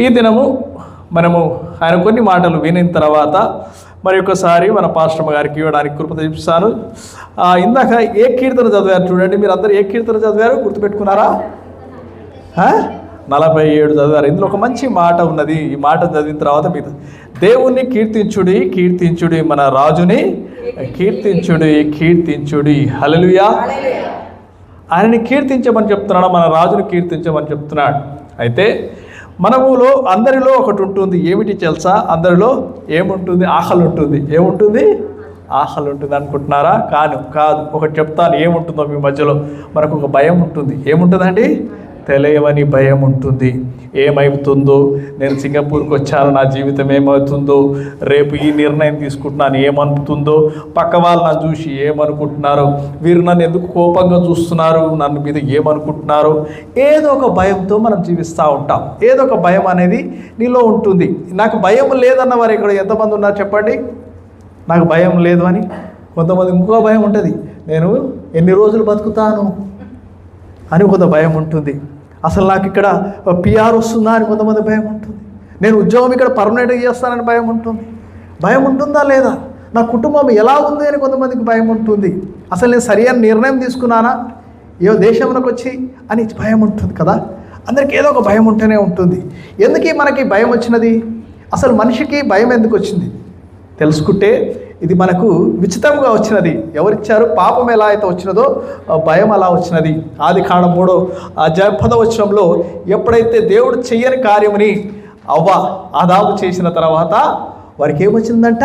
ఈ దినము మనము ఆయన కొన్ని మాటలు వినిన తర్వాత మరి ఒకసారి మన పాస్టర్ గారికి ఇవ్వడానికి కృప చూపిస్తాను. ఇందాక ఏ కీర్తన చదివారు చూడండి, మీరు అందరూ ఏ కీర్తన చదివారు గుర్తుపెట్టుకున్నారా? 47 చదివారు. ఇందులో ఒక మంచి మాట ఉన్నది. ఈ మాట చదివిన తర్వాత మీరు దేవుణ్ణి కీర్తించుడి, కీర్తించుడి, మన రాజుని కీర్తించుడి, కీర్తించుడి. హల్లెలూయా. ఆయనని కీర్తించమని చెప్తున్నాడు, మన రాజుని కీర్తించమని చెప్తున్నాడు. అయితే మనములో అందరిలో ఒకటి ఉంటుంది, ఏమిటి తెలుసా? అందరిలో ఏముంటుంది? ఆకలి ఉంటుంది. ఏముంటుంది? ఆకలి ఉంటుంది అనుకుంటున్నారా? కాదు. ఒకటి చెప్తాను ఏముంటుందో మీ మధ్యలో. మనకు ఒక భయం ఉంటుంది. ఏముంటుందండి? తెలియవని భయం ఉంటుంది. ఏమవుతుందో, నేను సింగపూర్కి వచ్చాను, నా జీవితం ఏమవుతుందో, రేపు ఈ నిర్ణయం తీసుకుంటున్నాను ఏమనుకుంటుందో, పక్క వాళ్ళు నన్ను చూసి ఏమనుకుంటున్నారో, వీరు నన్ను ఎందుకు కోపంగా చూస్తున్నారు, నన్ను మీద ఏమనుకుంటున్నారో, ఏదో ఒక భయంతో మనం జీవిస్తూ ఉంటాం. ఏదో ఒక భయం అనేది నీలో ఉంటుంది. నాకు భయం లేదన్న వారు ఇక్కడ ఎంతమంది ఉన్నారు చెప్పండి? నాకు భయం లేదు అని. కొంతమంది ఇంకో భయం ఉంటుంది, నేను ఎన్ని రోజులు బతుకుతాను అని కొంత భయం ఉంటుంది. అసలు నాకు ఇక్కడ పిఆర్ వస్తుందా అని కొంతమంది భయం ఉంటుంది. నేను ఉద్యోగం ఇక్కడ పర్మనెంట్గా చేస్తానని భయం ఉంటుంది. భయం ఉంటుందా లేదా? నా కుటుంబం ఎలా ఉంది అని కొంతమందికి భయం ఉంటుంది. అసలు నేను సరైన నిర్ణయం తీసుకున్నానా ఏ దేశంలోకి వచ్చి అని భయం ఉంటుంది కదా. అందరికీ ఏదో ఒక భయం ఉంటూనే ఉంటుంది. ఎందుకు మనకి భయం వచ్చినది? అసలు మనిషికి భయం ఎందుకు వచ్చింది తెలుసుకుంటే ఇది మనకు విచితంగా వచ్చినది. ఎవరిచ్చారు? పాపం ఎలా అయితే వచ్చినదో భయం అలా వచ్చినది. ఆదికాండం 3వ వచనంలో ఎప్పుడైతే దేవుడు చెయ్యని కార్యముని ఆదాము చేసిన తర్వాత వారికి ఏమొచ్చిందంట?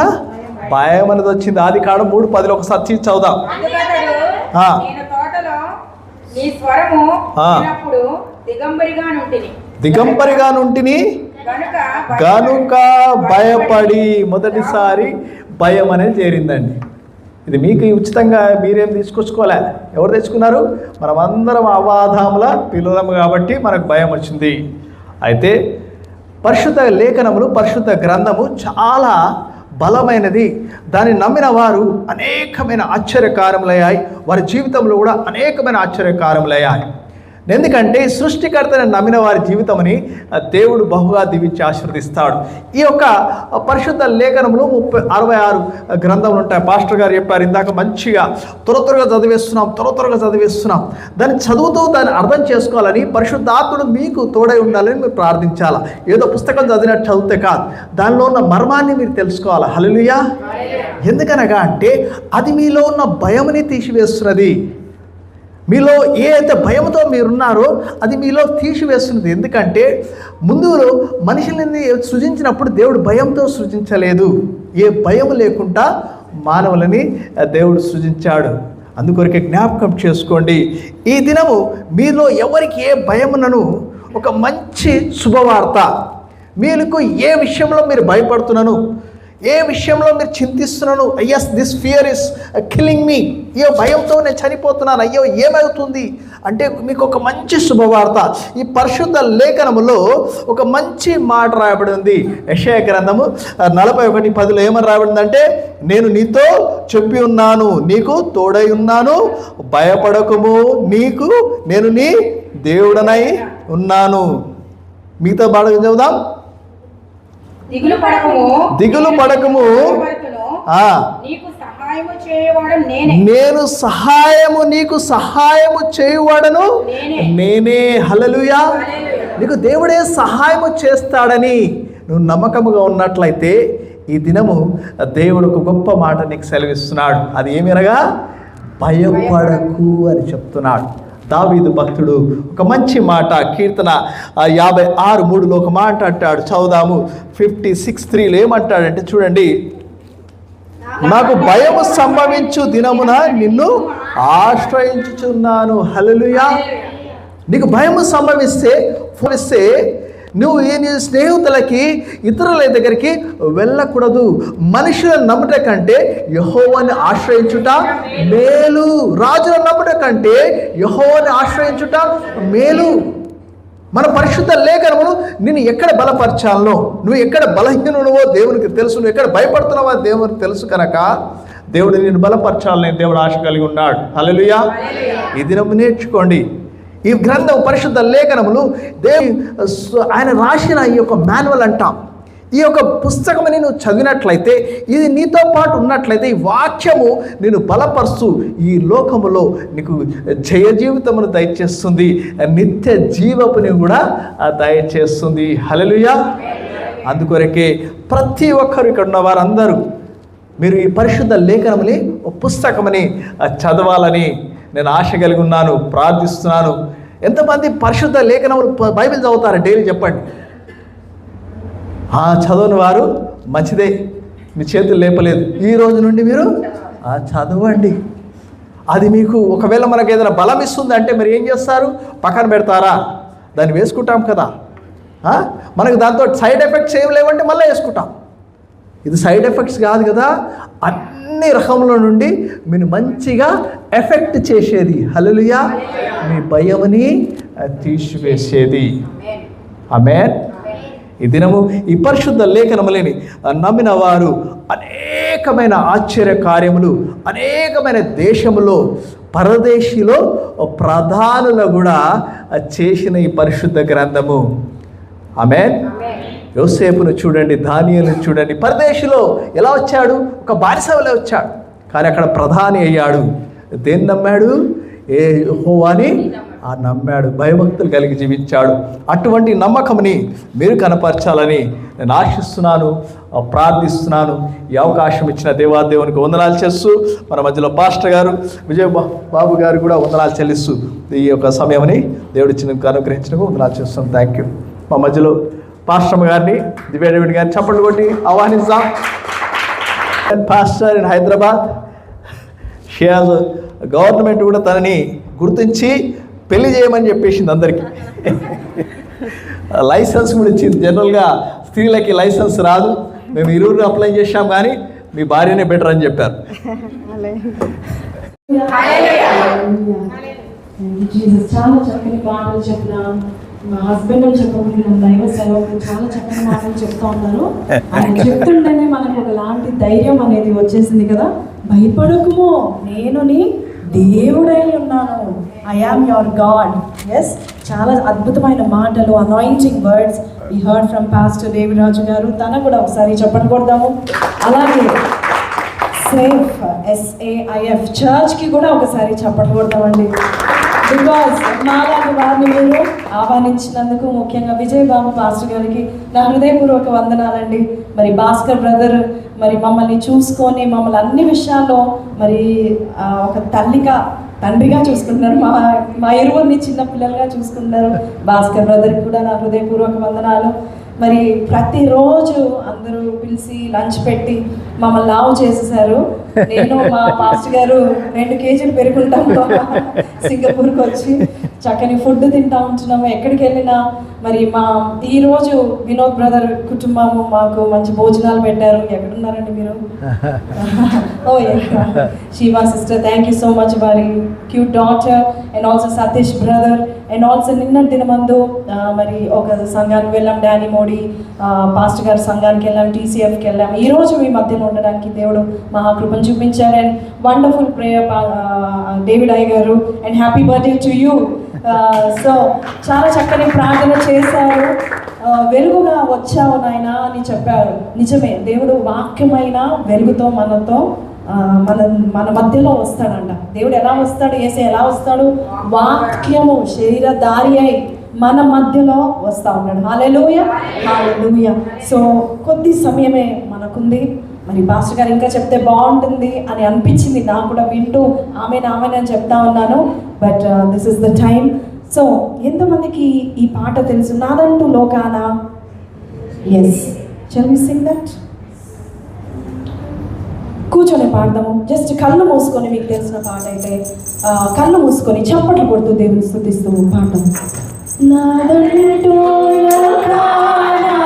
భయం అనేది వచ్చింది. ఆదికాండం 3:10 ఒకసారి చదువుదాం. దిగంబరిగా నుంటిని గనుక భయపడి. మొదటిసారి భయం అనేది చేరిందండి. ఇది మీకు ఉచితంగా మీరేం తీసుకొచ్చుకోలే. ఎవరు తెచ్చుకున్నారు? మనమందరం అవాధాముల పిల్లలము కాబట్టి మనకు భయం వచ్చింది. అయితే పరిశుద్ధ లేఖనములు, పరిశుద్ధ గ్రంథము చాలా బలమైనది. దాన్ని నమ్మిన వారు అనేకమైన ఆశ్చర్యకారములయ్యాయి. వారి జీవితంలో కూడా అనేకమైన ఆశ్చర్యకారములయ్యాయి. ఎందుకంటే సృష్టికర్తని నమ్మిన వారి జీవితమని దేవుడు బహుగా దీవించి ఆశీర్వదిస్తాడు. ఈ యొక్క పరిశుద్ధ లేఖనములు 66 గ్రంథములు ఉంటాయి. పాస్టర్ గారు చెప్పారు ఇందాక, మంచిగా త్వరగా చదివేస్తున్నాం. దాన్ని చదువుతూ దాన్ని అర్థం చేసుకోవాలని పరిశుద్ధాత్ముడు మీకు తోడై ఉండాలని మీరు ప్రార్థించాలా. ఏదో పుస్తకం చదివినట్టు చదివితే కాదు, దానిలో ఉన్న మర్మాన్ని మీరు తెలుసుకోవాలి. హల్లెలూయా. ఎందుకనగా అంటే అది మీలో ఉన్న భయముని తీసివేస్తున్నది. మీలో ఏ అయితే భయంతో మీరున్నారో అది మీలో తీసివేస్తున్నది. ఎందుకంటే ముందు మనుషులని సృజించినప్పుడు దేవుడు భయంతో సృజించలేదు. ఏ భయం లేకుండా మానవులని దేవుడు సృజించాడు. అందుకొరకే జ్ఞాపకం చేసుకోండి. ఈ దినము మీలో ఎవరికి ఏ భయమునను ఒక మంచి శుభవార్త. మీకు ఏ విషయంలో మీరు భయపడుతున్నాను, ఏ విషయంలో మీరు చింతిస్తున్నాను, అయ్యస్ this fear is killing me, అయ్యో భయంతో నేను చనిపోతున్నాను, అయ్యో ఏమవుతుంది అంటే మీకు ఒక మంచి శుభవార్త. ఈ పరిశుద్ధ లేఖనములో ఒక మంచి మాట రాయబడి ఉంది. యెషయా గ్రంథము 41:10 ఏమని రాయబడిందంటే, నేను నీతో చెప్పి ఉన్నాను, నీకు తోడై ఉన్నాను, భయపడకుము, నేను నీ దేవుడనై ఉన్నాను. మీతో బాగా చదువుదాం. దిగులు పడకము, నీకు సహాయము చేయువాడను నేనే. హల్లెలూయా. నీకు దేవుడే సహాయము చేస్తాడని నువ్వు నమ్మకముగా ఉన్నట్లయితే ఈ దినము దేవుడు ఒక గొప్ప మాట నీకు సెలవిస్తున్నాడు. అది ఏమనగా భయపడకు అని చెప్తున్నాడు. దావీదు భక్తుడు ఒక మంచి మాట, కీర్తన 56:3 ఒక మాట అంటాడు. చదువుదాము. 56:3 ఏమంటాడంటే చూడండి, నాకు భయము సంభవించు దినమున నిన్ను ఆశ్రయించుచున్నాను. హల్లెలూయా. నీకు భయము సంభవిస్తే నువ్వు నీ స్నేహితులకి ఇతరుల దగ్గరికి వెళ్ళకూడదు. మనుషులను నమ్ముట కంటే యెహోవాని ఆశ్రయించుట మేలు. రాజులను నమ్ముట కంటే యెహోవాని ఆశ్రయించుట మేలు. మన పరిశుద్ధ లేఖనములు నిన్ను ఎక్కడ బలపరచాలనో, నువ్వు ఎక్కడ బలహీనువో దేవునికి తెలుసు, నువ్వు ఎక్కడ భయపడుతున్నావో దేవునికి తెలుసు కనుక దేవుడు నిన్ను బలపరచాలని దేవుడు ఆశ కలిగి ఉన్నాడు. హల్లెలూయా. ఈ దినం నేర్చుకోండి. ఈ గ్రంథం పరిశుద్ధ లేఖనములు ఆయన రాసిన ఈ యొక్క మాన్యువల్ అంటాం. ఈ యొక్క పుస్తకమని నువ్వు చదివినట్లయితే, ఇది నీతో పాటు ఉన్నట్లయితే, ఈ వాక్యము నేను బలపరుస్తూ ఈ లోకములో నీకు జయ జీవితమును దయచేస్తుంది, నిత్య జీవపుని కూడా దయచేస్తుంది. హల్లెలూయా. అందుకొరకే ప్రతి ఒక్కరు ఇక్కడ ఉన్న వారందరూ మీరు ఈ పరిశుద్ధ లేఖనముని పుస్తకమని చదవాలని నేను ఆశ కలిగి ఉన్నాను, ప్రార్థిస్తున్నాను. ఎంతమంది పరిశుద్ధ లేఖనములు బైబిల్ చదువుతారు డైలీ చెప్పండి. చదవని వారు మంచిదే, మీ చేతులు లేపలేదు. ఈ రోజు నుండి మీరు చదవండి. అది మీకు ఒకవేళ మనకు ఏదైనా బలం ఇస్తుంది అంటే మీరు ఏం చేస్తారు? పక్కన పెడతారా? దాన్ని వేసుకుంటాం కదా. మనకు దాంతో సైడ్ ఎఫెక్ట్స్ ఏం లేవంటే మళ్ళీ వేసుకుంటాం. ఇది సైడ్ ఎఫెక్ట్స్ కాదు కదా, అన్ని రకముల నుండి మీరు మంచిగా ఎఫెక్ట్ చేసేది. హల్లెలూయా. మీ భయముని తీసివేసేది. ఆమేన్. ఈ దినము ఈ పరిశుద్ధ లేఖనములని నమ్మిన వారు అనేకమైన ఆశ్చర్య కార్యములు, అనేకమైన దేశములో పరదేశిలో ప్రధానులు కూడా చేసిన ఈ పరిశుద్ధ గ్రంథము. ఆమేన్. యోసేపును చూడండి, దానియేలును చూడండి. పరదేశిలో ఎలా వచ్చాడు? ఒక బానిసవలే వచ్చాడు, కానీ అక్కడ ప్రధాని అయ్యాడు. దేన్ని నమ్మాడు? యెహోవాని నమ్మాడు, భయభక్తులు కలిగి జీవించాడు. అటువంటి నమ్మకంని మీరు కనపరచాలని నేను ఆశిస్తున్నాను, ప్రార్థిస్తున్నాను. ఈ అవకాశం ఇచ్చిన దేవాదేవునికి వందనాలు చేస్తూ, మన మధ్యలో పాస్టర్ గారు విజయ బాబు గారు కూడా వందనాలు చెల్లిస్తూ ఈ యొక్క సమయంని దేవుడిచ్చిన అనుగ్రహించినందుకు వందనాలు చేస్తున్నాం. Thank you. మా మధ్యలో పాస్టర్ గారిని, దివ్య డేవిడ్ గారిని చప్పట్లు కొట్టి ఆహ్వానిస్తాం. Pastor in Hyderabad. గవర్నమెంట్ కూడా తనని గుర్తించి పెళ్లి చేయమని చెప్పేసింది అందరికీ. లైసెన్స్ కూడా ఇచ్చింది. జనరల్గా స్త్రీలకి లైసెన్స్ రాదు, మేము ఇరువురు అప్లై చేశాం, కానీ మీ భార్యనే బెటర్ అని చెప్పారు. చాలా చక్కని మాటలు చెప్పిన మా హస్బెండ్ చెప్పకుండా దైవ సేవకులు చాలా చక్కని మాటలు చెప్తా ఉన్నారు. ఆయన చెప్తుంటేనే మనకు ఒకలాంటి ధైర్యం అనేది వచ్చేసింది కదా. భయపడకుమో, నేను నీ దేవుడై ఉన్నాను, I am your God. Yes, చాలా అద్భుతమైన మాటలు, anointing words we heard from pastor David Raju గారు. తన కూడా ఒకసారి చెప్పండి కొడదాము. అలాగే సేఫ్, SAIF చర్చ్కి కూడా ఒకసారి చెప్పండి కొడతామండి. బికాస్ మాలాంటి వారిని మీరు ఆహ్వానించినందుకు, ముఖ్యంగా విజయ్ బాబు పాస్టర్ గారికి నా హృదయపూర్వక వందనాలండి. మరి భాస్కర్ బ్రదర్ మరి మమ్మల్ని చూసుకొని మమ్మల్ని అన్ని విషయాల్లో మరి ఒక తండ్రిగా చూసుకుంటున్నారు. మా ఇరువురిని చిన్న పిల్లలుగా చూసుకుంటున్నారు. భాస్కర్ బ్రదర్కి కూడా నా హృదయపూర్వక వందనాలు. మరి ప్రతిరోజు అందరూ పిలిచి లంచ్ పెట్టి మమ్మల్ని లావు చేసేసారు. నేను మా పాస్టర్ గారు 2 కేజీలు పెరుగుంటాము. సింగపూర్కి వచ్చి చక్కని ఫుడ్ తింటా ఉంటున్నాము. ఎక్కడికి వెళ్ళినా మరి ఈరోజు వినోద్ బ్రదర్ కుటుంబము మాకు మంచి భోజనాలు పెట్టారు. ఎక్కడున్నారండి మీరు? ఓ Shiva sister, thank you so much. వారి cute daughter and also Satish brother and also నిన్న దినమందు మరి ఒక సంఘానికి వెళ్ళాం, డానీ మోడీ పాస్టర్ గారి సంఘానికి వెళ్ళాం, TCFకి వెళ్ళాం. ఈరోజు మీ మధ్యలో ఉండడానికి దేవుడు మహాకృపను చూపించారు. అండ్ వండర్ఫుల్ ప్రేయర్ డేవిడ్ అయ్య గారు, and happy birthday to you. So చాలా చక్కని ప్రార్థన చేశారు. వెలుగుగా వచ్చావు నాయన అని చెప్పారు. నిజమే, దేవుడు వాక్యమైన వెలుగుతో మన మధ్యలో వస్తాడంట. దేవుడు ఎలా వస్తాడు? యేసు ఎలా వస్తాడు? వాక్యము శరీరధారి అయి మన మధ్యలో వస్తూ ఉన్నాడు. హల్లెలూయా, హల్లెలూయా. సో కొద్ది సమయమే మనకుంది. మరి పాస్టర్ గారు ఇంకా చెప్తే బాగుంటుంది అని అనిపించింది నాకు కూడా, వింటూ ఆమె అని చెప్తా ఉన్నాను. But this is the time. So ఎంతమందికి ఈ పాట తెలుసు? నాదంటూ లోకానా. Yes, shall we sing that? కూర్చొని పాడదాము. జస్ట్ కళ్ళు మూసుకొని, మీకు తెలిసిన పాట అయితే కళ్ళు మూసుకొని చప్పట్లు కొడుతూ దేవుని స్తుతిస్తూ పాడదాము. నాదంటూ లోకానా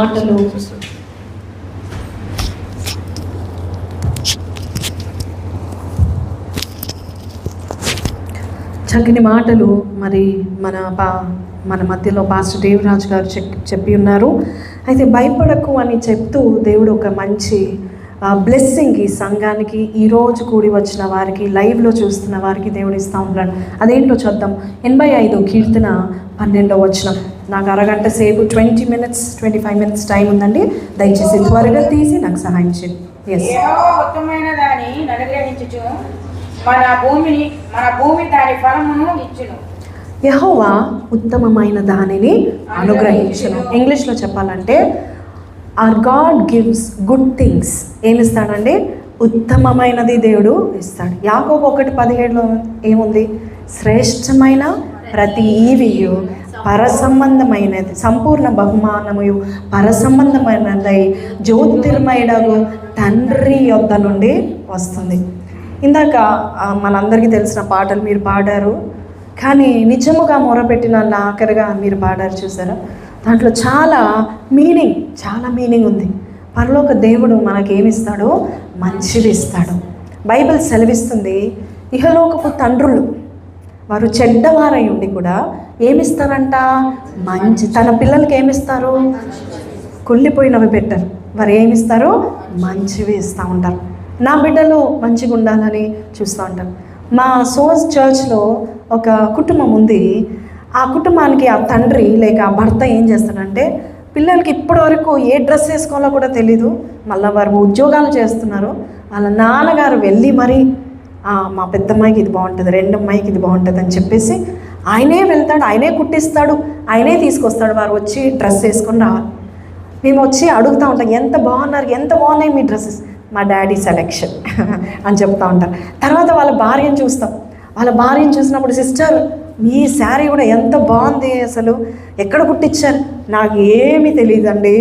మాటలు చక్కని మాటలు మరి మన మధ్యలో పాస్టర్ దేవరాజు గారు చెప్పి ఉన్నారు. అయితే భయపడకు అని చెప్తూ దేవుడు ఒక మంచి బ్లెస్సింగ్ ఈ సంఘానికి, ఈరోజు కూడి వచ్చిన వారికి, లైవ్లో చూస్తున్న వారికి దేవుడు ఇస్తూ ఉన్నాడు. అదేంటో చూద్దాం. 85 కీర్తన 12వ వచనం. నాకు అరగంట సేపు 20 minutes 25 minutes టైం ఉందండి. దయచేసి త్వరగా తీసి నాకు సహాయం చేయండి. ఉత్తమమైన దాని అనుగ్రహించుచు మన భూమి దాని ఫలమును ఇచ్చును. యెహోవా ఉత్తమమైన దానిని అనుగ్రహించును. ఇంగ్లీష్లో చెప్పాలంటే our God gives good things. ఏమిస్తాడండి? ఉత్తమమైనది దేవుడు ఇస్తాడు. యాకోబు 1:17లో ఏముంది? శ్రేష్టమైన ప్రతి ఈవియు పరసంబంధమైనది, సంపూర్ణ బహుమానము పరసంబంధమైనదై జ్యోతిర్మయుడగు తండ్రి యొద్ద నుండి వస్తుంది. ఇందాక మనందరికీ తెలిసిన పాటలు మీరు పాడారు, కానీ నిజముగా మొరపెట్టిన ఆఖరిగా మీరు పాడారు చూసారా? దాంట్లో చాలా మీనింగ్ ఉంది. పరలోక దేవుడు మనకేమిస్తాడో మంచిది ఇస్తాడు. బైబిల్ సెలవిస్తుంది, ఇహలోకపు తండ్రులు వారు చెడ్డవారై ఉండి కూడా ఏమిస్తారంట? మంచి. తన పిల్లలకి ఏమిస్తారు? కుళ్ళిపోయినవి పెట్టరు. వారు ఏమిస్తారో మంచివి ఇస్తూ ఉంటారు. నా బిడ్డలు మంచిగా ఉండాలని చూస్తూ ఉంటారు. మా సోజ్ చర్చ్లో ఒక కుటుంబం ఉంది. ఆ కుటుంబానికి ఆ తండ్రి లేక ఆ భర్త ఏం చేస్తాడంటే, పిల్లలకి ఇప్పటివరకు ఏ డ్రెస్ వేసుకోవాలో కూడా తెలీదు. మళ్ళీ వారు ఉద్యోగాలు చేస్తున్నారు. వాళ్ళ నాన్నగారు వెళ్ళి మరి మా పెద్దమ్మాయికి ఇది బాగుంటుంది, రెండమ్మాయికి ఇది బాగుంటుంది అని చెప్పేసి ఆయనే వెళ్తాడు, ఆయనే కుట్టిస్తాడు, ఆయనే తీసుకొస్తాడు. వారు వచ్చి డ్రెస్ వేసుకొని రావాలి. మేము వచ్చి అడుగుతూ ఉంటాం, ఎంత బాగున్నాయి మీ డ్రెస్సెస్. మా డాడీ సెలెక్షన్ అని చెప్తూ ఉంటారు. తర్వాత వాళ్ళ భార్యను చూస్తాం. వాళ్ళ భార్యను చూసినప్పుడు, సిస్టర్ మీ శారీ కూడా ఎంత బాగుంది, అసలు ఎక్కడ కుట్టించారు? నాకు ఏమీ తెలియదండి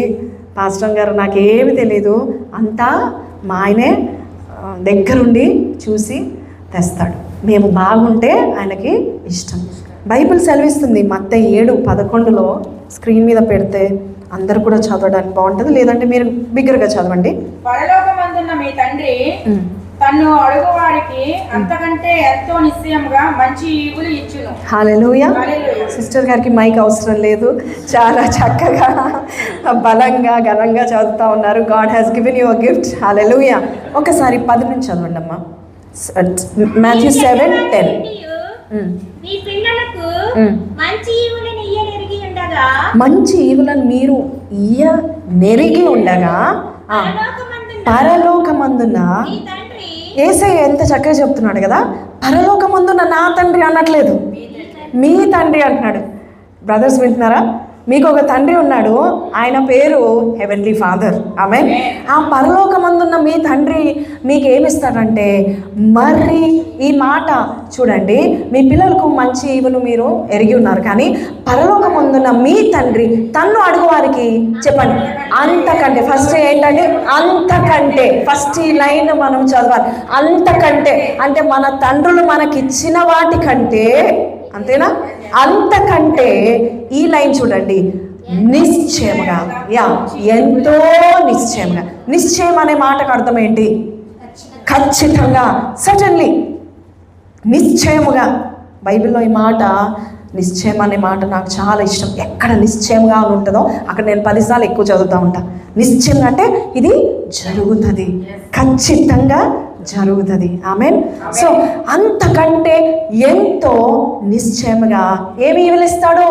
పాస్టర్ గారు, నాకేమీ తెలీదు, అంతా మా ఆయనే దగ్గరుండి చూసి తెస్తాడు. మేము బాగుంటే ఆయనకి ఇష్టం. బైబిల్ సెలవిస్తుంది మత్తయి 7:11లో, స్క్రీన్ మీద పెడితే అందరు కూడా చదవడానికి బాగుంటుంది, లేదంటే మీరు బిగ్గరగా చదవండి. పరలోకమందున్న మీ తండ్రి తన్ను అడుగు వారికి అంతకంటే ఎంతో నిశ్చయముగా మంచి ఈవులు ఇచ్చును. హల్లెలూయా. సిస్టర్ గారికి మైక్ అవసరం లేదు, చాలా చక్కగా బలంగా ఘనంగా చదువుతూ ఉన్నారు. God has given you a gift. Hallelujah. ఒకసారి 10 నుంచి చదవండి అమ్మా. మాథ్యూ 7:10. మీ పిల్లలకు మంచి ఈవులను ఇయ్యనెరిగి ఉండగా, మంచి ఈవులను మీరు ఇయ్యనెరిగి ఉండగా పరలోకమందున యేసయ్య ఎంత చక్కగా చెప్తున్నాడు కదా. పరలోకమందున నా తండ్రి అనట్లేదు, మీ తండ్రి అంటున్నాడు. బ్రదర్స్ వింటున్నారా? మీకు ఒక తండ్రి ఉన్నాడు, ఆయన పేరు హెవెన్లీ ఫాదర్. ఆమేన్. ఆ పరలోకమందున్న మీ తండ్రి మీకు ఏమిస్తాడంటే, మరి ఈ మాట చూడండి, మీ పిల్లలకు మంచి ఈవులు మీరు ఎరిగి ఉన్నారు, కానీ పరలోకమందున్న మీ తండ్రి తన్ను అడుగు వారికి చెప్పండి అంతకంటే. ఫస్ట్ ఏంటంటే అంతకంటే, ఫస్ట్ ఈ లైన్ మనం చదవాలి. అంతకంటే అంటే మన తండ్రులు మనకిచ్చిన వాటికంటే, అంతేనా? అంతకంటే ఈ లైన్ చూడండి, నిశ్చయముగా, ఎంతో నిశ్చయముగా. నిశ్చయం అనే మాటకు అర్థం ఏంటి? ఖచ్చితంగా, సడన్లీ, నిశ్చయముగా. బైబిల్లో ఈ మాట నిశ్చయం అనే మాట నాకు చాలా ఇష్టం. ఎక్కడ నిశ్చయంగా ఉంటుందో అక్కడ నేను 10 సార్లు ఎక్కువ చదువుతూ ఉంటాను. నిశ్చయం అంటే ఇది జరుగుతుంది, ఖచ్చితంగా జరుగుతుంది. ఆమేన్. సో అంతకంటే ఎంతో నిశ్చయముగా ఏమి ఈవులు ఇస్తాడు?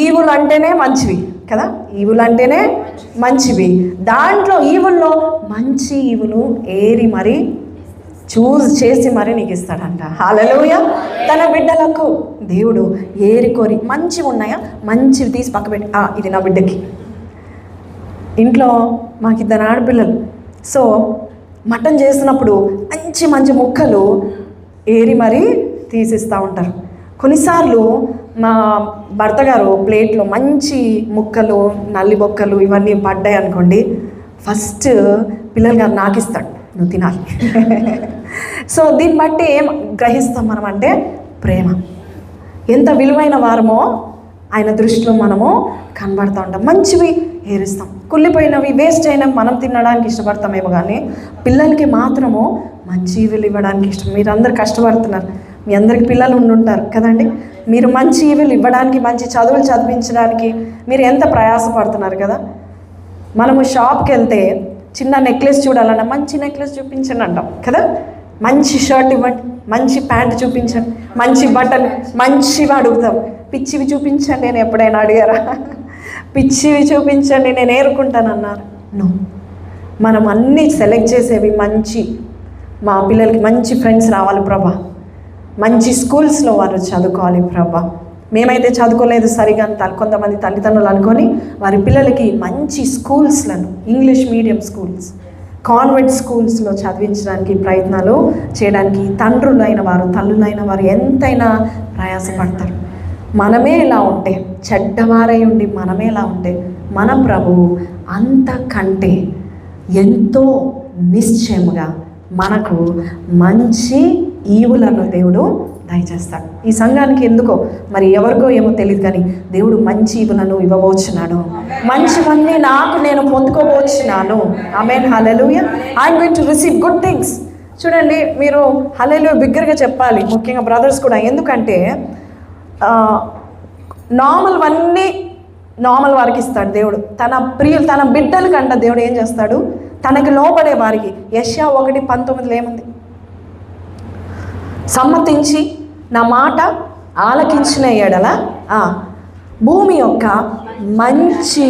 ఈవులు అంటేనే మంచివి కదా, ఈవులు అంటేనే మంచివి. దాంట్లో ఈవుల్లో మంచి ఈవులు ఏరి మరి చూస్ చేసి మరి నీకు ఇస్తాడంట. హల్లెలూయా. తన బిడ్డలకు దేవుడు ఏరి కోరి మంచివి ఉన్నాయా, మంచివి తీసి పక్కపెట్టి, ఇది నా బిడ్డకి. ఇంట్లో మాకు 2 ఆడపిల్లలు. సో మటన్ చేసినప్పుడు మంచి ముక్కలు ఏరి మరీ తీసిస్తూ ఉంటారు. కొన్నిసార్లు మా భర్త గారు ప్లేట్లో మంచి ముక్కలు, నల్లి బొక్కలు ఇవన్నీ పడ్డాయి అనుకోండి, ఫస్ట్ పిల్లలు గారు నాకు ఇస్తాడు, నువ్వు తినాలి. సో దీన్ని బట్టి ఏం గ్రహిస్తాం మనం అంటే, ప్రేమ ఎంత విలువైన వారమో ఆయన దృష్టిలో మనము కనబడుతూ ఉంటాం. మంచివి ఏరుస్తాం. కుళ్ళిపోయినవి వేస్ట్ అయినవి మనం తినడానికి ఇష్టపడతామేమో, కానీ పిల్లలకి మాత్రము మంచి ఈవులు ఇవ్వడానికి ఇష్టం. మీరు అందరు కష్టపడుతున్నారు, మీ అందరికి పిల్లలు ఉండుంటారు కదండి. మీరు మంచి ఈవులు ఇవ్వడానికి, మంచి చదువులు చదివించడానికి మీరు ఎంత ప్రయాసపడుతున్నారు కదా. మనము షాప్కి వెళ్తే చిన్న నెక్లెస్ చూడాలన్నా మంచి నెక్లెస్ చూపించండి అంటాం కదా. మంచి షర్ట్ ఇవ్వండి, మంచి ప్యాంట్ చూపించండి, మంచి బట్టలు మంచివి అడుగుతాం. పిచ్చివి చూపించండి నేను ఎప్పుడైనా అడిగారా? పిచ్చివి చూపించండి నేను ఏరుకుంటానన్నారు. నో, మనం అన్నీ సెలెక్ట్ చేసేవి మంచి. మా పిల్లలకి మంచి ఫ్రెండ్స్ రావాలి ప్రభా, మంచి స్కూల్స్లో వారు చదువుకోవాలి ప్రభా. మేమైతే చదువుకోలేదు సరిగా కొంతమంది తల్లిదండ్రులు అనుకొని వారి పిల్లలకి మంచి స్కూల్స్లను, ఇంగ్లీష్ మీడియం స్కూల్స్, కాన్వెంట్ స్కూల్స్లో చదివించడానికి ప్రయత్నాలు చేయడానికి తండ్రులైన వారు, తల్లులైన వారు ఎంతైనా ప్రయాసపడతారు. మనమే ఇలా ఉంటే, చెడ్డవారై ఉండి మనమే ఇలా ఉంటే, మన ప్రభువు అంతకంటే ఎంతో నిశ్చయముగా మనకు మంచి ఈవులను దేవుడు దయచేస్తాడు. ఈ సంఘానికి ఎందుకో మరి ఎవరికో ఏమో తెలియదు, కానీ దేవుడు మంచి ఈవులను ఇవ్వబోచున్నాడు. మంచివన్నీ నాకు నేను పొందుకోబోచున్నాను. Amen, hallelujah. I'm going to receive good things. చూడండి, మీరు హల్లెలూయా బిగ్గరగా చెప్పాలి, ముఖ్యంగా బ్రదర్స్ కూడా. ఎందుకంటే నార్మల్ వారికి ఇస్తాడు దేవుడు. తన ప్రియులు, తన బిడ్డల కంట దేవుడు ఏం చేస్తాడు? తనకి లోపడే వారికి. యెషయా 1:19 ఏముంది? సమ్మతించి నా మాట ఆలకించిన ఎడల భూమి యొక్క మంచి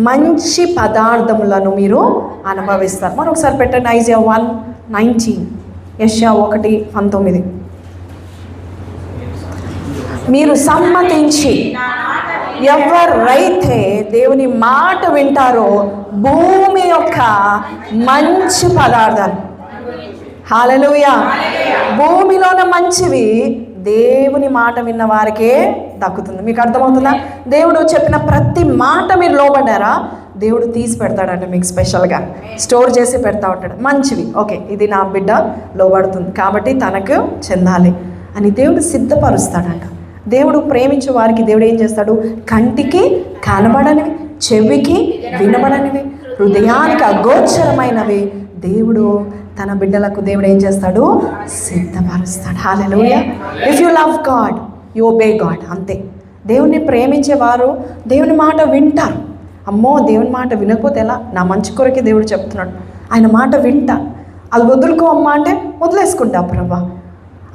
మంచి పదార్థములను మీరు అనుభవిస్తారు. మనం ఒకసారి పెట్టండి, ఐజియా 1:19, యెషయా 1:19. మీరు సమ్మతించి ఎవరైతే దేవుని మాట వింటారో భూమి యొక్క మంచి పదార్థాలు, హల్లెలూయా, భూమిలోన మంచివి దేవుని మాట విన్న వారికే దక్కుతుంది. మీకు అర్థమవుతుందా? దేవుడు చెప్పిన ప్రతి మాట మీరు లోబడ్డారా, దేవుడు తీసి పెడతాడంట మీకు, స్పెషల్గా స్టోర్ చేసి పెడతా ఉంటాడు. మంచివి, ఓకే, ఇది నా బిడ్డ లోబడుతుంది కాబట్టి తనకు చెందాలి అని దేవుడు సిద్ధపరుస్తాడంట. దేవుడు ప్రేమించే వారికి దేవుడు ఏం చేస్తాడు? కంటికి కనబడనివి, చెవికి వినబడనివి, హృదయానికి అగోచరమైనవి దేవుడు తన బిడ్డలకు దేవుడు ఏం చేస్తాడు? సిద్ధపరుస్తాడు. Hallelujah. If you love God you obey God. అంతే. దేవుణ్ణి ప్రేమించేవారు దేవుని మాట వింటారు. అమ్మో, దేవుని మాట వినకపోతే ఎలా? నా మంచి కొరకే దేవుడు చెప్తున్నాడు. ఆయన మాట వింటా. అది వదులుకో అమ్మా అంటే వదిలేసుకుంటా ప్రభా.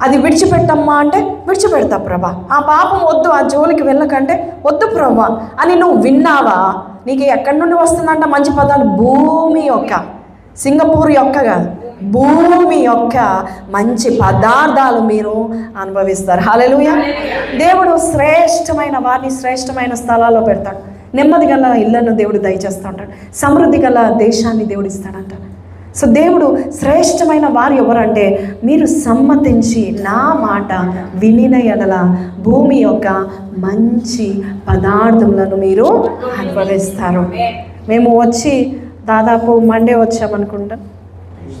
అది విడిచిపెట్టమ్మా అంటే విడిచిపెడతా ప్రభా. ఆ పాపం వద్దు, ఆ జోలికి వెళ్ళకంటే వద్దు ప్రభా అని నువ్వు విన్నావా? నీకు ఎక్కడి నుండి వస్తుందంట మంచి పదాలు? భూమి యొక్క, సింగపూర్ యొక్క కాదు, భూమి యొక్క మంచి పదార్థాలు మీరు అనుభవిస్తారు. హల్లెలూయా. దేవుడు శ్రేష్టమైన వారిని శ్రేష్టమైన స్థలాల్లో పెడతాడు. నెమ్మది గల ఇళ్లను దేవుడు దయచేస్తూ ఉంటాడు. సమృద్ధి గల దేశాన్ని దేవుడు ఇస్తాడంట. సో దేవుడు శ్రేష్టమైన వారు ఎవరంటే మీరు సమ్మతించి నా మాట వినిన ఎడల భూమి యొక్క మంచి పదార్థములను మీరు అనుభవిస్తారు. మేము వచ్చి దాదాపు మండే వచ్చామనుకుంటాం,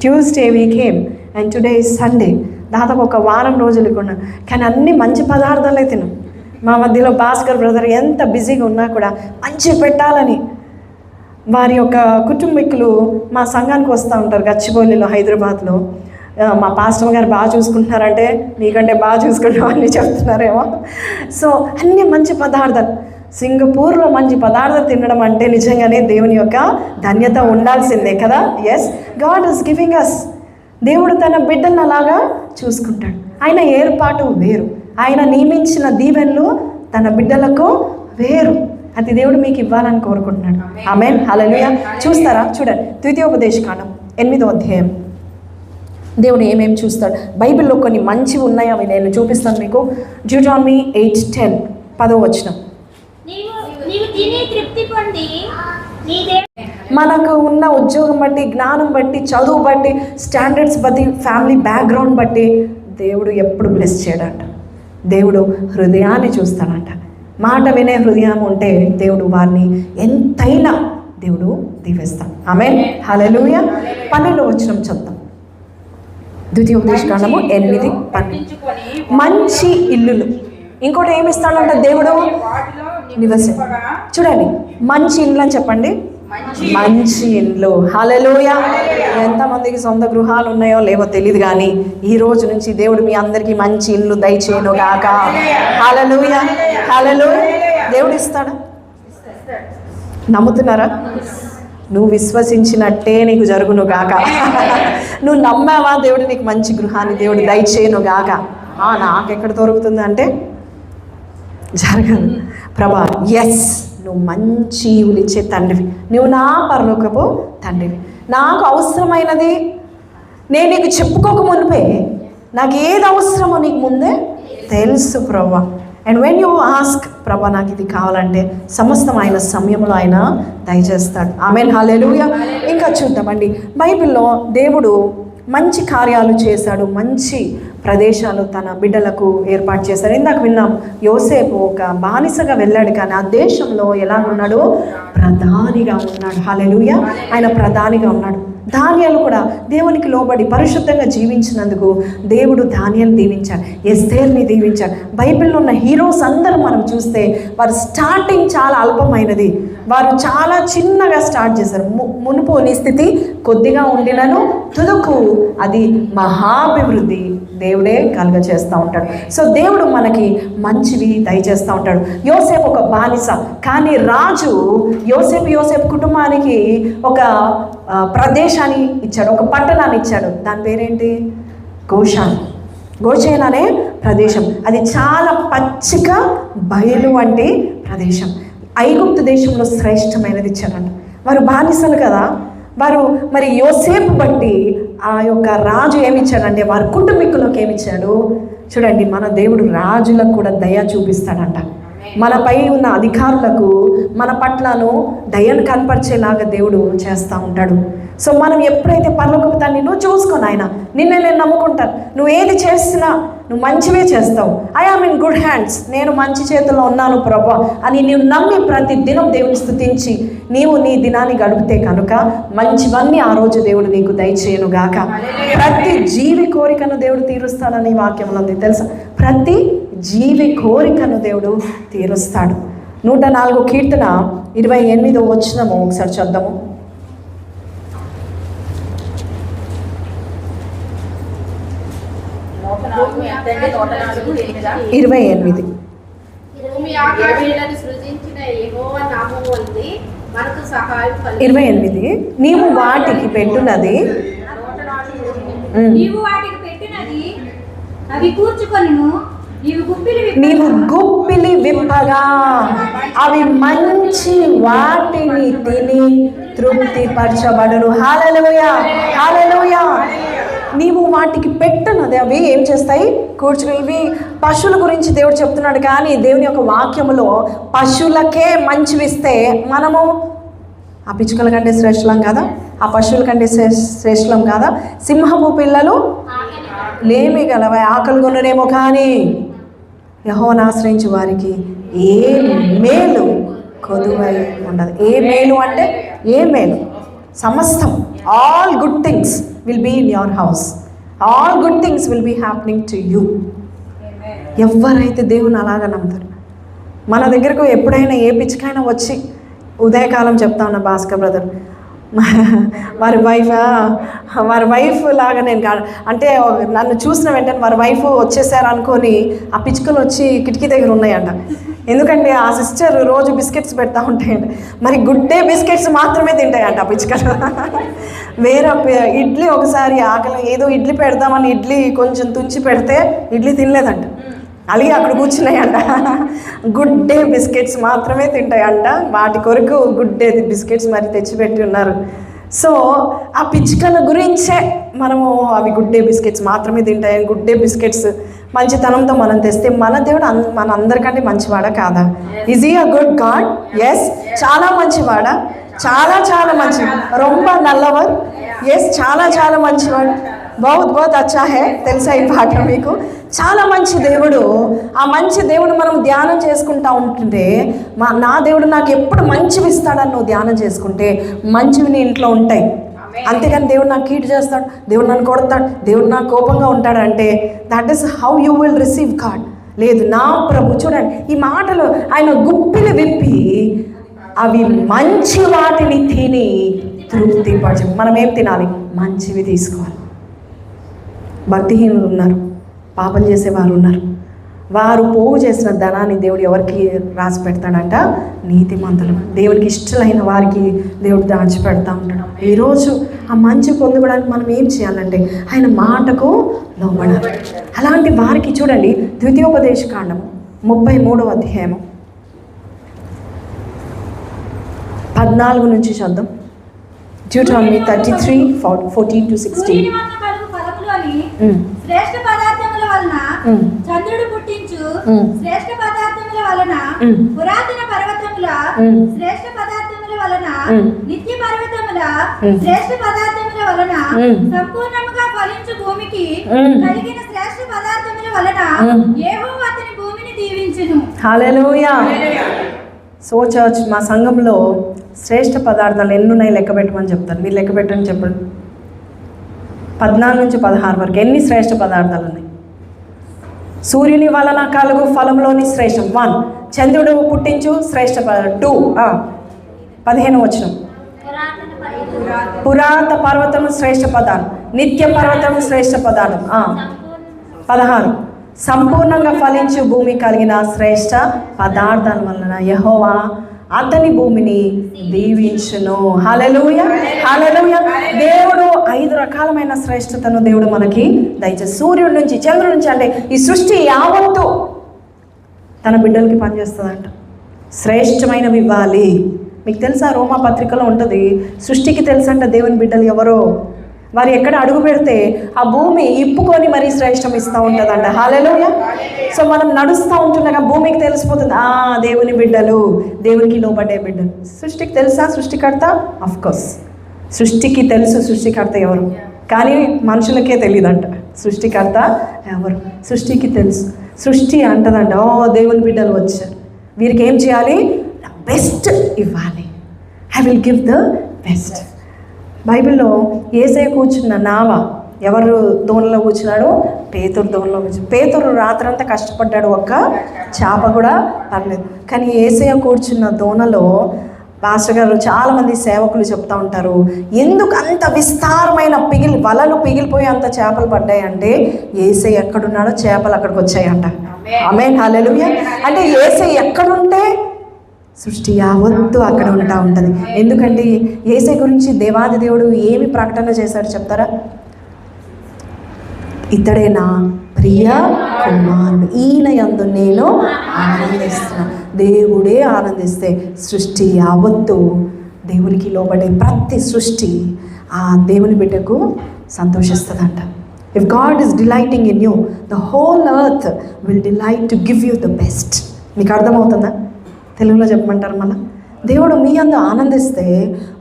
Tuesday we came and today is Sunday. దాదాపు ఒక వారం రోజులు కొన్నాం, కానీ అన్ని మంచి పదార్థాలే తిన్నాం. మా మధ్యలో భాస్కర్ బ్రదర్ ఎంత బిజీగా ఉన్నా కూడా మంచి పెట్టాలని వారి యొక్క కుటుంబీకులు మా సంఘానికి వస్తూ ఉంటారు. గచ్చిబౌలిలో, హైదరాబాద్లో. మా పాస్టర్ గారు బాగా చూసుకుంటున్నారంటే మీకంటే బాగా చూసుకుంటామని చెప్తున్నారేమో. సో అన్ని మంచి పదార్థాలు. సింగపూర్లో మంచి పదార్థాలు తినడం అంటే నిజంగానే దేవుని యొక్క ధన్యత ఉండాల్సిందే కదా. Yes, God is giving us. దేవుడు తన బిడ్డలను అలాగా చూసుకుంటాడు. ఆయన ఏర్పాటు వేరు, ఆయన నియమించిన దీవెనలు తన బిడ్డలకు వేరు. అది దేవుడు మీకు ఇవ్వాలని కోరుకుంటున్నాడు. ఆమేన్, హల్లెలూయా. చూస్తారా? చూడండి, ద్వితీయోపదేశకాండం 8వ అధ్యాయం. దేవుడు ఏమేమి చూస్తాడు? బైబిల్లో కొన్ని మంచివి ఉన్నాయి, అవి నేను చూపిస్తాను మీకు. డ్యూటానమీ 8:10, 10వ వచనం. మనకు ఉన్న ఉద్యోగం బట్టి, జ్ఞానం బట్టి, చదువు బట్టి, స్టాండర్డ్స్ బట్టి, ఫ్యామిలీ బ్యాక్గ్రౌండ్ బట్టి దేవుడు ఎప్పుడు బ్లెస్ చేయడంట. దేవుడు హృదయాన్ని చూస్తాడంట. మాట వినే హృదయం ఉంటే దేవుడు వారిని ఎంతైనా దేవుడు దీవిస్తాడు. ఆమేన్, హల్లెలూయా. 12వ వచనం చదువుతాం. ద్వితీయోపదేశకాండము 8:12. మంచి ఇల్లులు. ఇంకోటి ఏమి ఇస్తాడంట దేవుడు? వాటిలో నివసం. చూడండి, మంచి ఇండ్లు అని చెప్పండి. మంచి ఇండ్లు. హల్లెలూయా. ఎంతమందికి సొంత గృహాలు ఉన్నాయో లేవో తెలియదు, కానీ ఈ రోజు నుంచి దేవుడు మీ అందరికీ మంచి ఇండ్లు దయచేయను గాక. హల్లెలూయా, హల్లెలూయా. దేవుడు ఇస్తాడా? నమ్ముతున్నారా? నువ్వు విశ్వసించినట్టే నీకు జరుగును గాక. నువ్వు నమ్మావా? దేవుడు నీకు మంచి గృహాన్ని దేవుడు దయచేయను గాక. నాకెక్కడ దొరుకుతుంది అంటే జరగదు. ప్రభా, ఎస్, నువ్వు మంచి ఈవులు ఇచ్చే తండ్రివి, నువ్వు నా పరలోకపు తండ్రివి. నాకు అవసరమైనది నేను నీకు చెప్పుకోక మునిపే నాకు ఏది అవసరమో నీకు ముందే తెలుసు ప్రభా. అండ్ వెన్ యూ ఆస్క్, ప్రభా నాకు ఇది కావాలంటే సమస్తం ఆయన సమయంలో ఆయన దయచేస్తాడు. ఆమేన్, హల్లెలూయా. ఇంకా చూద్దామండి, బైబిల్లో దేవుడు మంచి కార్యాలు చేశాడు, మంచి ప్రదేశాలు తన బిడ్డలకు ఏర్పాటు చేశాడు. ఇందాక విన్నాం, యోసేపు ఒక బానిసగా వెళ్ళాడు, కానీ ఆ దేశంలో ఎలా ఉన్నాడు? ప్రధానిగా ఉన్నాడు. హల్లెలూయా. ఆయన ప్రధానిగా ఉన్నాడు. దానియేలు కూడా దేవునికి లోబడి పరిశుద్ధంగా జీవించినందుకు దేవుడు దానియేలుని దీవించాడు, ఎస్తేర్ని దీవించాడు. బైబిల్లో ఉన్న హీరోస్ అందరూ మనం చూస్తే వారు స్టార్టింగ్ చాలా అల్పమైనది, వారు చాలా చిన్నగా స్టార్ట్ చేశారు. మునుపు నీ స్థితి కొద్దిగా ఉండినను తుదకు అది మహాభివృద్ధి దేవుడే కలుగ చేస్తూ ఉంటాడు. సో దేవుడు మనకి మంచివి దయచేస్తూ ఉంటాడు. యోసేపు ఒక బానిస, కానీ రాజు యోసేపు కుటుంబానికి ఒక ప్రదేశాన్ని ఇచ్చాడు, ఒక పట్టణాన్ని ఇచ్చాడు. దాని పేరేంటి? గోషేన్ అనే ప్రదేశం. అది చాలా పచ్చిక బయలు వంటి ప్రదేశం. ఐగుప్తు దేశంలో శ్రేష్టమైనది ఇచ్చాడంట. వారు బానిసలు కదా, వారు మరి యోసేపు బట్టి ఆ యొక్క రాజు ఏమిచ్చాడంటే వారి కుటుంబీకులకు ఏమిచ్చాడు? చూడండి, మన దేవుడు రాజులకు కూడా దయ చూపిస్తాడంట. మనపై ఉన్న అధికారులకు మన పట్లను దయను కనపరిచేలాగా దేవుడు చేస్తూ ఉంటాడు. సో మనం ఎప్పుడైతే పరలోకపు తండ్రి, నువ్వు చూసుకొని ఆయన నిన్నే నేను నమ్ముకుంటాను, నువ్వు ఏది చేసినా నువ్వు మంచివే చేస్తావు, I am in good hands, నేను మంచి చేతుల్లో ఉన్నాను ప్రభా అని నీవు నమ్మి ప్రతి దినం దేవుని స్తుతించి నీవు నీ దినాన్ని గడిపితే కనుక మంచివన్నీ ఆ రోజు దేవుడు నీకు దయచేయను గాక. ప్రతి జీవి కోరికను దేవుడు తీరుస్తాడని వాక్యంలో ఉంది తెలుసా? ప్రతి జీవి కోరికను దేవుడు తీరుస్తాడు. 104 కీర్తన 28వ వచనము ఒకసారి చూద్దాము. 28. భూమి ఆకాశాలను సృజించిన యెహోవా నామము వలె మనకు సహాయం కలుగు. 28. నీవు వాటికి పెట్టునది, నీవు వాటికి పెట్టినది అవి కూర్చుకొనును, నీవు గుప్పిలి విప్పగా అవి మంచి వాటిని తిని తృప్తి పరచబడును. హల్లెలూయా, హల్లెలూయా. నీవు వాటికి పెట్టనది అవి ఏం చేస్తాయి? కూర్చుని. ఇవి పశువుల గురించి దేవుడు చెప్తున్నాడు, కానీ దేవుని యొక్క వాక్యములో పశువులకే మంచివిస్తే మనము ఆ పిచ్చుకల కంటే శ్రేష్టం కదా, ఆ పశువుల కంటే శ్రేష్టం కదా. సింహపు పిల్లలు లేమి గలవై ఆకలి కొనునేమో, కానీ యెహోవాను ఆశ్రయించు వారికి ఏ మేలు కొదువై ఉండదు. ఏ మేలు అంటే ఏ మేలు? సమస్తం, all good things will be in your house, all good things will be happening to you. ఎవరైతే దేవుని అలాగా నమ్ముతారు. మన దగ్గరకు ఎప్పుడైనా ఏ పిచ్చికైనా వచ్చి, ఉదయకాలం చెప్తా ఉన్నా భాస్కర్ బ్రదర్, వారి వైఫ్ లాగా నేను అంటే నన్ను చూసిన వెంటనే వారి వైఫ్ వచ్చేసారు అనుకొని ఆ పిచ్చుకలు వచ్చి కిటికీ దగ్గర ఉన్నాయంట. ఎందుకంటే ఆ సిస్టర్ రోజు బిస్కెట్స్ పెడతా ఉంటాయంట. మరి గుడ్ డే బిస్కెట్స్ మాత్రమే తింటాయంట ఆ పిచ్చుకలు. వేరే ఇడ్లీ ఒకసారి ఆకలి ఏదో ఇడ్లీ పెడదామని ఇడ్లీ కొంచెం తుంచి పెడితే ఇడ్లీ తినలేదంట, అలాగే అక్కడ కూర్చున్నాయంట. గుడ్ డే బిస్కెట్స్ మాత్రమే తింటాయంట. వాటి కొరకు గుడ్ డే బిస్కెట్స్ మరి తెచ్చిపెట్టి ఉన్నారు. సో ఆ పిచ్చుకల గురించే మనము అవి గుడ్ డే బిస్కెట్స్ మాత్రమే తింటాయని, గుడ్ డే బిస్కెట్స్ మంచితనంతో మనం తెస్తే మన దేవుడు మన అందరికంటే మంచివాడా కాదా? Is he a good God? Yes, చాలా మంచివాడా, చాలా చాలా మంచి, రొంబ నల్లవర్, ఎస్, చాలా చాలా మంచివాడు. బహుత్ బహుత్ అచ్చా హే. తెలుసా ఈ పాట మీకు? చాలా మంచి దేవుడు. ఆ మంచి దేవుడు మనం ధ్యానం చేసుకుంటా ఉంటుంటే, నా దేవుడు నాకు ఎప్పుడు మంచివి ఇస్తాడని నువ్వు ధ్యానం చేసుకుంటే మంచివి నీ ఇంట్లో ఉంటాయి. అంతేకాని దేవుడు నాకు కీడు చేస్తాడు, దేవుడు నన్ను కొడతాడు, దేవుడు నాకు కోపంగా ఉంటాడు అంటే that is how you will receive God. లేదు, నా ప్రభు. చూడండి ఈ మాటలు ఆయన గుప్పిలు విప్పి అవి మంచి వాటిని తిని తృప్తిపరచు. మనం ఏం తినాలి? మంచివి తీసుకోవాలి. భక్తిహీనులు ఉన్నారు, పాపం చేసేవారు ఉన్నారు. వారు పోగు చేసిన ధనాన్ని దేవుడు ఎవరికి రాసి పెడతాడంట? నీతిమంతులు. దేవుడికి ఇష్టమైన వారికి దేవుడు దాచిపెడతా ఉంటాడు. ఈరోజు ఆ మంచి పొందుకోవడానికి మనం ఏం చేయాలంటే ఆయన మాటకు లోబడాలి. అలాంటి వారికి చూడండి ద్వితీయోపదేశకాండము 33వ అధ్యాయము 14 నుంచి చదువు. Deuteronomy 33:14-16. శ్రేష్ఠ పదార్థముల వలన చంద్రుడు పుట్టించు శ్రేష్ఠ పదార్థముల వలన పురాతన పర్వతముల శ్రేష్ఠ పదార్థముల వలన నిత్య పర్వతముల శ్రేష్ఠ పదార్థముల వలన సంపూర్ణముగా ఫలించు భూమికి కలిగిన శ్రేష్ఠ పదార్థముల వలన యెహోవా అతని భూమిని దీవించును. హల్లెలూయా. సో చర్చ్, మా సంఘంలో శ్రేష్ఠ పదార్థాలు ఎన్నున్నాయి లెక్క పెట్టమని చెప్తారు. మీరు లెక్క పెట్టని చెప్పండి. 14 నుంచి 16 వరకు ఎన్ని శ్రేష్ఠ పదార్థాలు ఉన్నాయి? సూర్యుని వలన కలుగు ఫలంలోని శ్రేష్టం 1. చంద్రుడు పుట్టించు శ్రేష్ఠ పదార్థం 2. 15 వచనం. పురాత పర్వతము శ్రేష్ఠ పదార్థం, నిత్య పర్వతము శ్రేష్ఠ పదార్థం 16. సంపూర్ణంగా ఫలించు భూమి కలిగిన శ్రేష్ఠ పదార్థాల వలన యెహోవా అతని భూమిని దీవించును. హల్లెలూయా, హల్లెలూయా. దేవుడు 5 రకాలమైన శ్రేష్టతను దేవుడు మనకి దయచేసి సూర్యుడి నుంచి, చంద్రుడి నుంచి, అంటే ఈ సృష్టి యావత్తు తన బిడ్డలకి పనిచేస్తుందంట. శ్రేష్టమైనవి ఇవ్వాలి. మీకు తెలుసా, రోమా పత్రికలో ఉంటుంది, సృష్టికి తెలుసంట దేవుని బిడ్డలు ఎవరో. వారు ఎక్కడ అడుగు పెడితే ఆ భూమి ఇప్పుకొని మరీ శ్రేష్టం ఇస్తూ ఉంటుందంట. హల్లెలూయా. సో మనం నడుస్తూ ఉంటుండగా భూమికి తెలిసిపోతుంది, దేవుని బిడ్డలు, దేవునికి లోబడే బిడ్డలు. సృష్టికి తెలుసా సృష్టికర్త? ఆఫ్ కోర్స్ సృష్టికి తెలుసు సృష్టికర్త ఎవరు, కానీ మనుషులకే తెలియదంట సృష్టికర్త ఎవరు. సృష్టికి తెలుసు. సృష్టి అంటదంట, దేవుని బిడ్డలు వచ్చారు, వీరికి ఏం చేయాలి? బెస్ట్ ఇవ్వాలి. I will give the best. బైబిల్లో యేసయ్య కూర్చున్న నావ ఎవరు దోణలో కూర్చున్నాడు? పేతురు దోణలో కూర్చున్నాడు. పేతురు రాత్రంతా కష్టపడ్డాడు, ఒక్క చేప కూడా పడలేదు. కానీ యేసయ్య కూర్చున్న దోణలో పాస్టర్ గారు చాలామంది సేవకులు చెప్తూ ఉంటారు, ఎందుకు అంత విస్తారమైన వలలు పిగిలిపోయి అంత చేపలు పడ్డాయంటే యేసయ్య ఎక్కడున్నాడో చేపలు అక్కడికి వచ్చాయంట. ఆమేన్, హల్లెలూయా. అంటే యేసయ్య ఎక్కడుంటే సృష్టి యావత్తు అక్కడ ఉంటా ఉంటుంది. ఎందుకంటే యేసయ్య గురించి దేవాది దేవుడు ఏమి ప్రకటన చేశాడు చెప్తారా? ఇతడే నా ప్రియ కుమారుడు, ఈయన యందు నేను ఆనందిస్తున్నా. దేవుడే ఆనందిస్తే సృష్టి యావత్తు, దేవునికి లోబడే ప్రతి సృష్టి ఆ దేవుని బిడ్డకు సంతోషిస్తుందంట. If God is delighting in you, the whole earth will delight to give you the best. మీకు అర్థమవుతుందా? తెలుగులో చెప్పమంటారు మళ్ళా? దేవుడు మీ అందు ఆనందిస్తే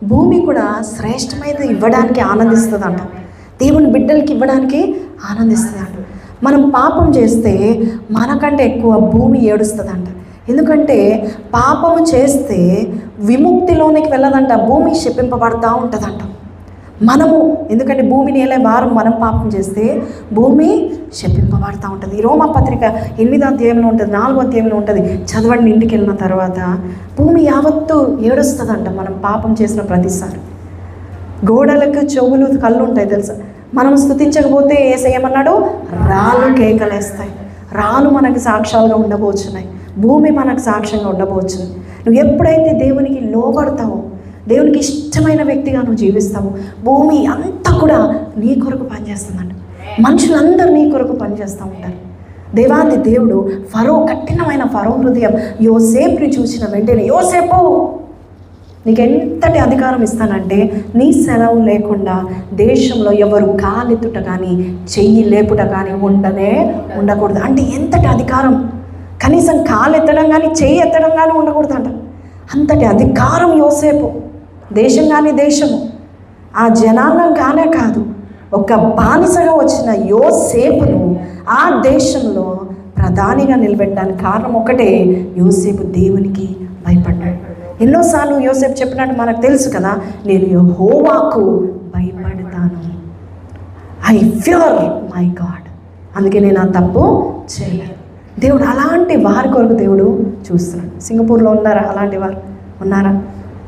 భూమి కూడా శ్రేష్టమైనది ఇవ్వడానికి ఆనందిస్తుందంట. దేవుని బిడ్డలకి ఇవ్వడానికి ఆనందిస్తుందంట. మనం పాపం చేస్తే మనకంటే ఎక్కువ భూమి ఏడుస్తుందంట. ఎందుకంటే పాపము చేస్తే విముక్తిలోనికి వెళ్ళదంట, భూమి శపింపబడతా ఉంటుందంట. మనము ఎందుకంటే భూమిని ఏలే వారం మనం పాపం చేస్తే భూమి శపింపబడతా ఉంటుంది. ఈ రోమా పత్రిక 8వ అధ్యాయంలో ఉంటుంది, 4వ అధ్యాయంలో ఉంటుంది. చదవండి ఇంటికి వెళ్ళిన తర్వాత. భూమి యావత్తు ఏడుస్తుందంట మనం పాపం చేసిన ప్రతిసారి. గోడలకు చెవులు కళ్ళు ఉంటాయి తెలుసా? మనం స్తుతించకపోతే ఏమన్నాడు? రాళ్ళు కేకలేస్తాయి. రాళ్ళు మనకు సాక్ష్యాలుగా ఉండబోచున్నాయి, భూమి మనకు సాక్ష్యంగా ఉండబోచున్నాయి. నువ్వు ఎప్పుడైతే దేవునికి లోబడతావో, దేవునికి ఇష్టమైన వ్యక్తిగా నువ్వు జీవిస్తావు, భూమి అంతా కూడా నీ కొరకు పనిచేస్తుందంట. మనుషులందరూ నీ కొరకు పనిచేస్తూ ఉంటారు. దేవాది దేవుడు కఠినమైన ఫరో హృదయం యోసేపుని చూసిన వెంటనే, యోసేపు నీకు ఎంతటి అధికారం ఇస్తానంటే నీ సెలవు లేకుండా దేశంలో ఎవరు కాలెత్తుట కానీ చెయ్యి లేపుట కానీ ఉండకూడదు. అంటే ఎంతటి అధికారం! కనీసం కాలెత్తడం కానీ చెయ్యి ఎత్తడం కానీ ఉండకూడదంట. అంతటి అధికారం యోసేపు. దేశం కానీ దేశము, ఆ జనాంగం కానే కాదు, ఒక బానిసగా వచ్చిన యోసేపును ఆ దేశంలో ప్రధానిగా నిలబెట్టడానికి కారణం ఒకటే, యోసేపు దేవునికి భయపడ్డాడు. ఎన్నోసార్లు యోసేపు చెప్పినట్టు మనకు తెలుసు కదా, నేను యెహోవాకు భయపడతాను, ఐ ఫియర్ మై గాడ్, అందుకే నేను ఆ తప్పు చేయలేదు. దేవుడు అలాంటి వారి కొరకు దేవుడు చూస్తున్నాడు. సింగపూర్లో ఉన్నారా అలాంటి వారు? ఉన్నారా?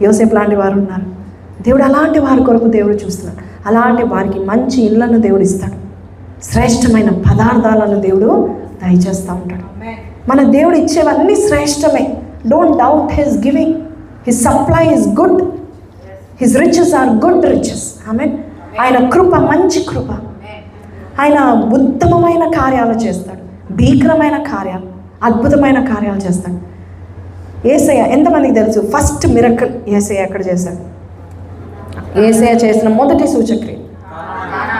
యోసేపు లాంటి వారు ఉన్నారు. దేవుడు అలాంటి వారి కొరకు దేవుడు చూస్తున్నాడు. అలాంటి వారికి మంచి ఇళ్లను దేవుడు ఇస్తాడు. శ్రేష్టమైన పదార్థాలను దేవుడు దయచేస్తూ ఉంటాడు. మన దేవుడు ఇచ్చేవన్నీ శ్రేష్టమే. Don't doubt his giving. His supply is good. His riches are good riches. Amen. ఆయన కృప మంచి కృప. ఆయన ఉత్తమమైన కార్యాలు చేస్తాడు. భీకరమైన కార్యాలు, అద్భుతమైన కార్యాలు చేస్తాడు. యేసయ్య ఎంతమందికి తెలుసు ఫస్ట్ మిరకల్ యేసయ్య ఎక్కడ చేశాడు? యేసయ్య చేసిన మొదటి సూచక్రియ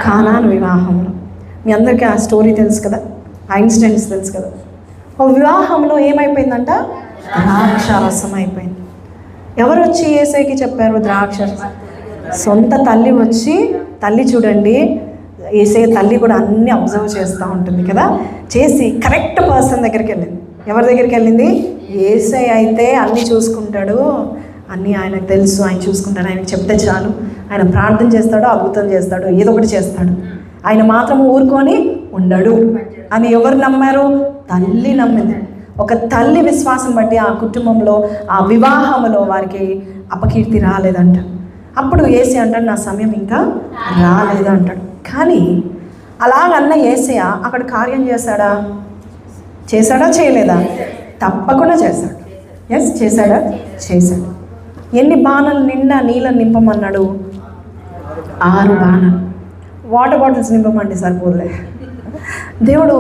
కానాను వివాహంలో. మీ అందరికీ ఆ స్టోరీ తెలుసు కదా, ఆ ఇన్సిడెంట్స్ తెలుసు కదా. ఒక వివాహంలో ఏమైపోయిందంట? ద్రాక్షారసం అయిపోయింది. ఎవరు వచ్చి యేసయ్యకి చెప్పారు ద్రాక్షారసం? సొంత తల్లి వచ్చి, తల్లి చూడండి, యేసయ్య తల్లి కూడా అన్నీ అబ్జర్వ్ చేస్తూ ఉంటుంది కదా, చేసి కరెక్ట్ పర్సన్ దగ్గరికి వెళ్ళింది. ఎవరి దగ్గరికి వెళ్ళింది? యేసయ్య అయితే అన్నీ చూసుకుంటాడు, అన్నీ ఆయనకు తెలుసు, ఆయన చూసుకుంటాడు, ఆయనకు చెప్తే చాలు, ఆయన ప్రార్థన చేస్తాడు, అద్భుతం చేస్తాడు, ఏదో ఒకటి చేస్తాడు, ఆయన మాత్రం ఊరుకొని ఉండడు అని ఎవరు నమ్మారు? తల్లి నమ్మింది. ఒక తల్లి విశ్వాసం బట్టి ఆ కుటుంబంలో, ఆ వివాహంలో వారికి అపకీర్తి రాలేదంట. అప్పుడు యేసయ్య అంటాడు, నా సమయం ఇంకా రాలేదు అంటాడు. కానీ అలాగన్న యేసయ్య అక్కడ కార్యం చేశాడా? చేశాడా చేయలేదా? తప్పకుండా చేశాడు. ఎస్, చేశాడా? చేశాడు. ఎన్ని బాణాలు నిండా నీళ్ళని నింపమన్నాడు? 6 బాణాలు. వాటర్ బాటిల్స్ నింపమంటే సరిపోలే. దేవుడు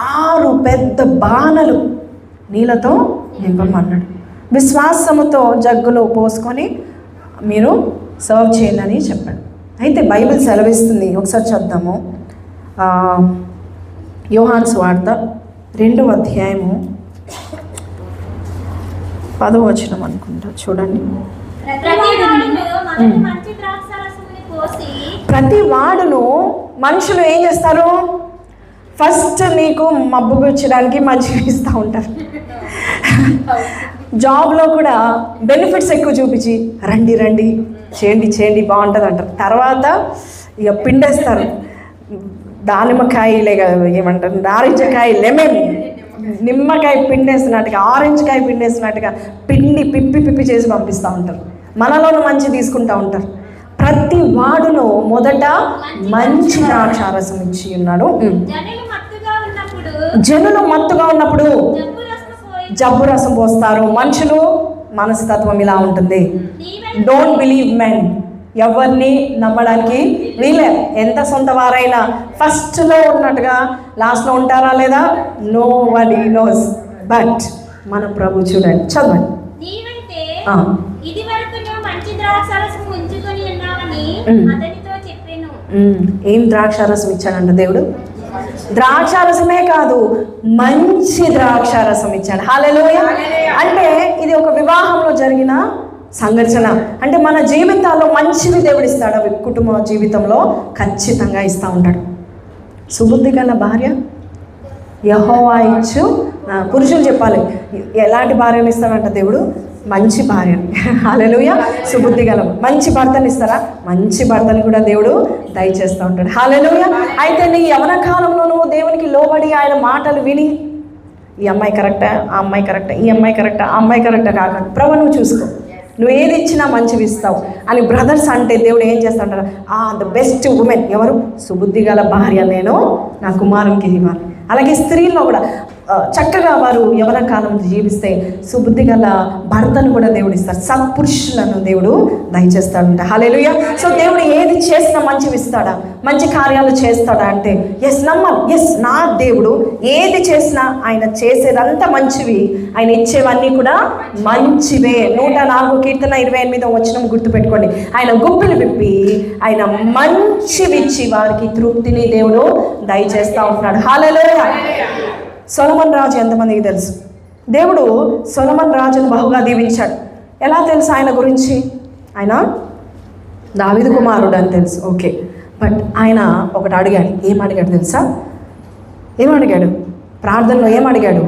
6 పెద్ద బాణలు నీళ్ళతో నింపమన్నాడు. విశ్వాసముతో జగ్గులో పోసుకొని మీరు సర్వ్ చేయండి అని చెప్పాడు. అయితే బైబిల్ సెలవిస్తుంది, ఒకసారి చూద్దాము. యోహాను సువార్త 2వ అధ్యాయము 10వ వచనం అనుకుంటా, చూడండి. ప్రతి వాడును మనుషులు ఏం చేస్తారు? ఫస్ట్ నీకు మబ్బు గుచ్చడానికి మంచిగా ఇస్తూ ఉంటారు. జాబ్లో కూడా బెనిఫిట్స్ ఎక్కువ చూపించి రండి రండి చేయండి చేయండి బాగుంటుంది అంటారు. తర్వాత ఇక పిండేస్తారు. దానిమ్మకాయలే కదా ఏమంటారు, నారింజకాయ, లెమన్, నిమ్మకాయ పిండేస్తున్నట్టుగా, ఆరెంజ్ కాయ పిండేస్తున్నట్టుగా పిండి పిప్పి పిప్పి చేసి పంపిస్తూ ఉంటారు. మనలోనూ మంచి తీసుకుంటూ ఉంటారు. ప్రతి వాడును మొదట మంచి ద్రాక్షారసం ఇచ్చి ఉన్నాడు. జనులు మత్తుగా ఉన్నప్పుడు జబ్బు రసం పోస్తారు. మనుషులు మనస్తత్వం ఇలా ఉంటుంది. Don't believe men. ఎవరిని నమ్మడానికి వీలే. ఎంత సొంత వారైనా ఫస్ట్లో ఉన్నట్టుగా లాస్ట్లో ఉంటారా లేదా? No one knows. బట్ మన ప్రభు చూడండి, చదవండి. ఏం ద్రాక్షారసం ఇచ్చాడంట దేవుడు? ద్రాక్షారసమే కాదు, మంచి ద్రాక్షారసం ఇచ్చాడు. హల్లెలూయా. అంటే ఇది ఒక వివాహంలో జరిగిన సంఘర్షణ. అంటే మన జీవితాల్లో మంచివి దేవుడు ఇస్తాడు. కుటుంబ జీవితంలో ఖచ్చితంగా ఇస్తూ ఉంటాడు. సుబుద్ధి గల భార్య యెహోవా ఇచ్చు. పురుషులు చెప్పాలి, ఎలాంటి భార్యను ఇస్తాడంట దేవుడు? మంచి భార్యని. హల్లెలూయా. సుబుద్ధి గల మంచి భర్తని ఇస్తారా? మంచి భర్తని కూడా దేవుడు దయచేస్తూ ఉంటాడు. హల్లెలూయా. అయితే నీ యవన కాలంలో నువ్వు దేవునికి లోబడి ఆయన మాటలు విని ఈ అమ్మాయి కరెక్టా, ఆ అమ్మాయి కరెక్టా, ఈ అమ్మాయి కరెక్టా, ఆ అమ్మాయి కరెక్టా కాకుండా ప్రభు నువ్వు చూసుకో, నువ్వు ఏది ఇచ్చినా మంచివి ఇస్తావు అని బ్రదర్స్ అంటే దేవుడు ఏం చేస్తాడంటారా? ద బెస్ట్ ఉమెన్ ఎవరు? సుబుద్ధి గల భార్య నేను నా కుమారునికి ఇవ్వాలి. అలాగే స్త్రీల్లో కూడా చక్కగా వారు యవన కాలం జీవిస్తే సుబుద్ధి గల భర్తను కూడా దేవుడు ఇస్తారు. సత్పురుషులను దేవుడు దయచేస్తాడంట. హల్లెలూయా. సో దేవుడు ఏది చేసినా మంచివి ఇస్తాడా? మంచి కార్యాలు చేస్తాడా అంటే ఎస్, నమ్మాలి. ఎస్, నా దేవుడు ఏది చేసినా ఆయన చేసేదంతా మంచివి, ఆయన ఇచ్చేవన్నీ కూడా మంచివే. 104 కీర్తన 28వ వచనం గుర్తుపెట్టుకోండి. ఆయన గుప్పిలు విప్పి ఆయన మంచివిచ్చి వారికి తృప్తిని దేవుడు దయచేస్తూ ఉంటున్నాడు. హల్లెలూయా. సొలొమోను రాజు ఎంతమందికి తెలుసు? దేవుడు సొలొమోను రాజును బహుగా దీవించాడు. ఎలా తెలుసు ఆయన గురించి? ఆయన దావీదు కుమారుడు అని తెలుసు, ఓకే. బట్ ఆయన ఒకటి అడిగాడు. ఏం అడిగాడు తెలుసా? ఏమడిగాడు? ప్రార్థనలో ఏమడిగాడు?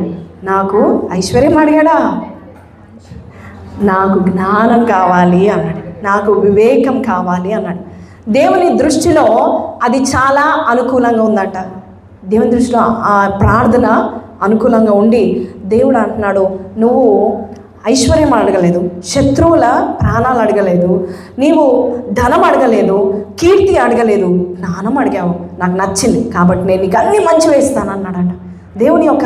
నాకు ఐశ్వర్యం అడిగాడా? నాకు జ్ఞానం కావాలి అన్నాడు. నాకు వివేకం కావాలి అన్నాడు. దేవుని దృష్టిలో అది చాలా అనుకూలంగా ఉందంట. దేవుని దృష్టిలో ఆ ప్రార్థన అనుకూలంగా ఉండి దేవుడు అంటున్నాడు, నువ్వు ఐశ్వర్యం అడగలేదు, శత్రువుల ప్రాణాలు అడగలేదు, నీవు ధనం అడగలేదు, కీర్తి అడగలేదు, జ్ఞానం అడిగావు, నాకు నచ్చింది కాబట్టి నేను నీకు అన్ని మంచి వేస్తాను అన్నాడంట. దేవుని యొక్క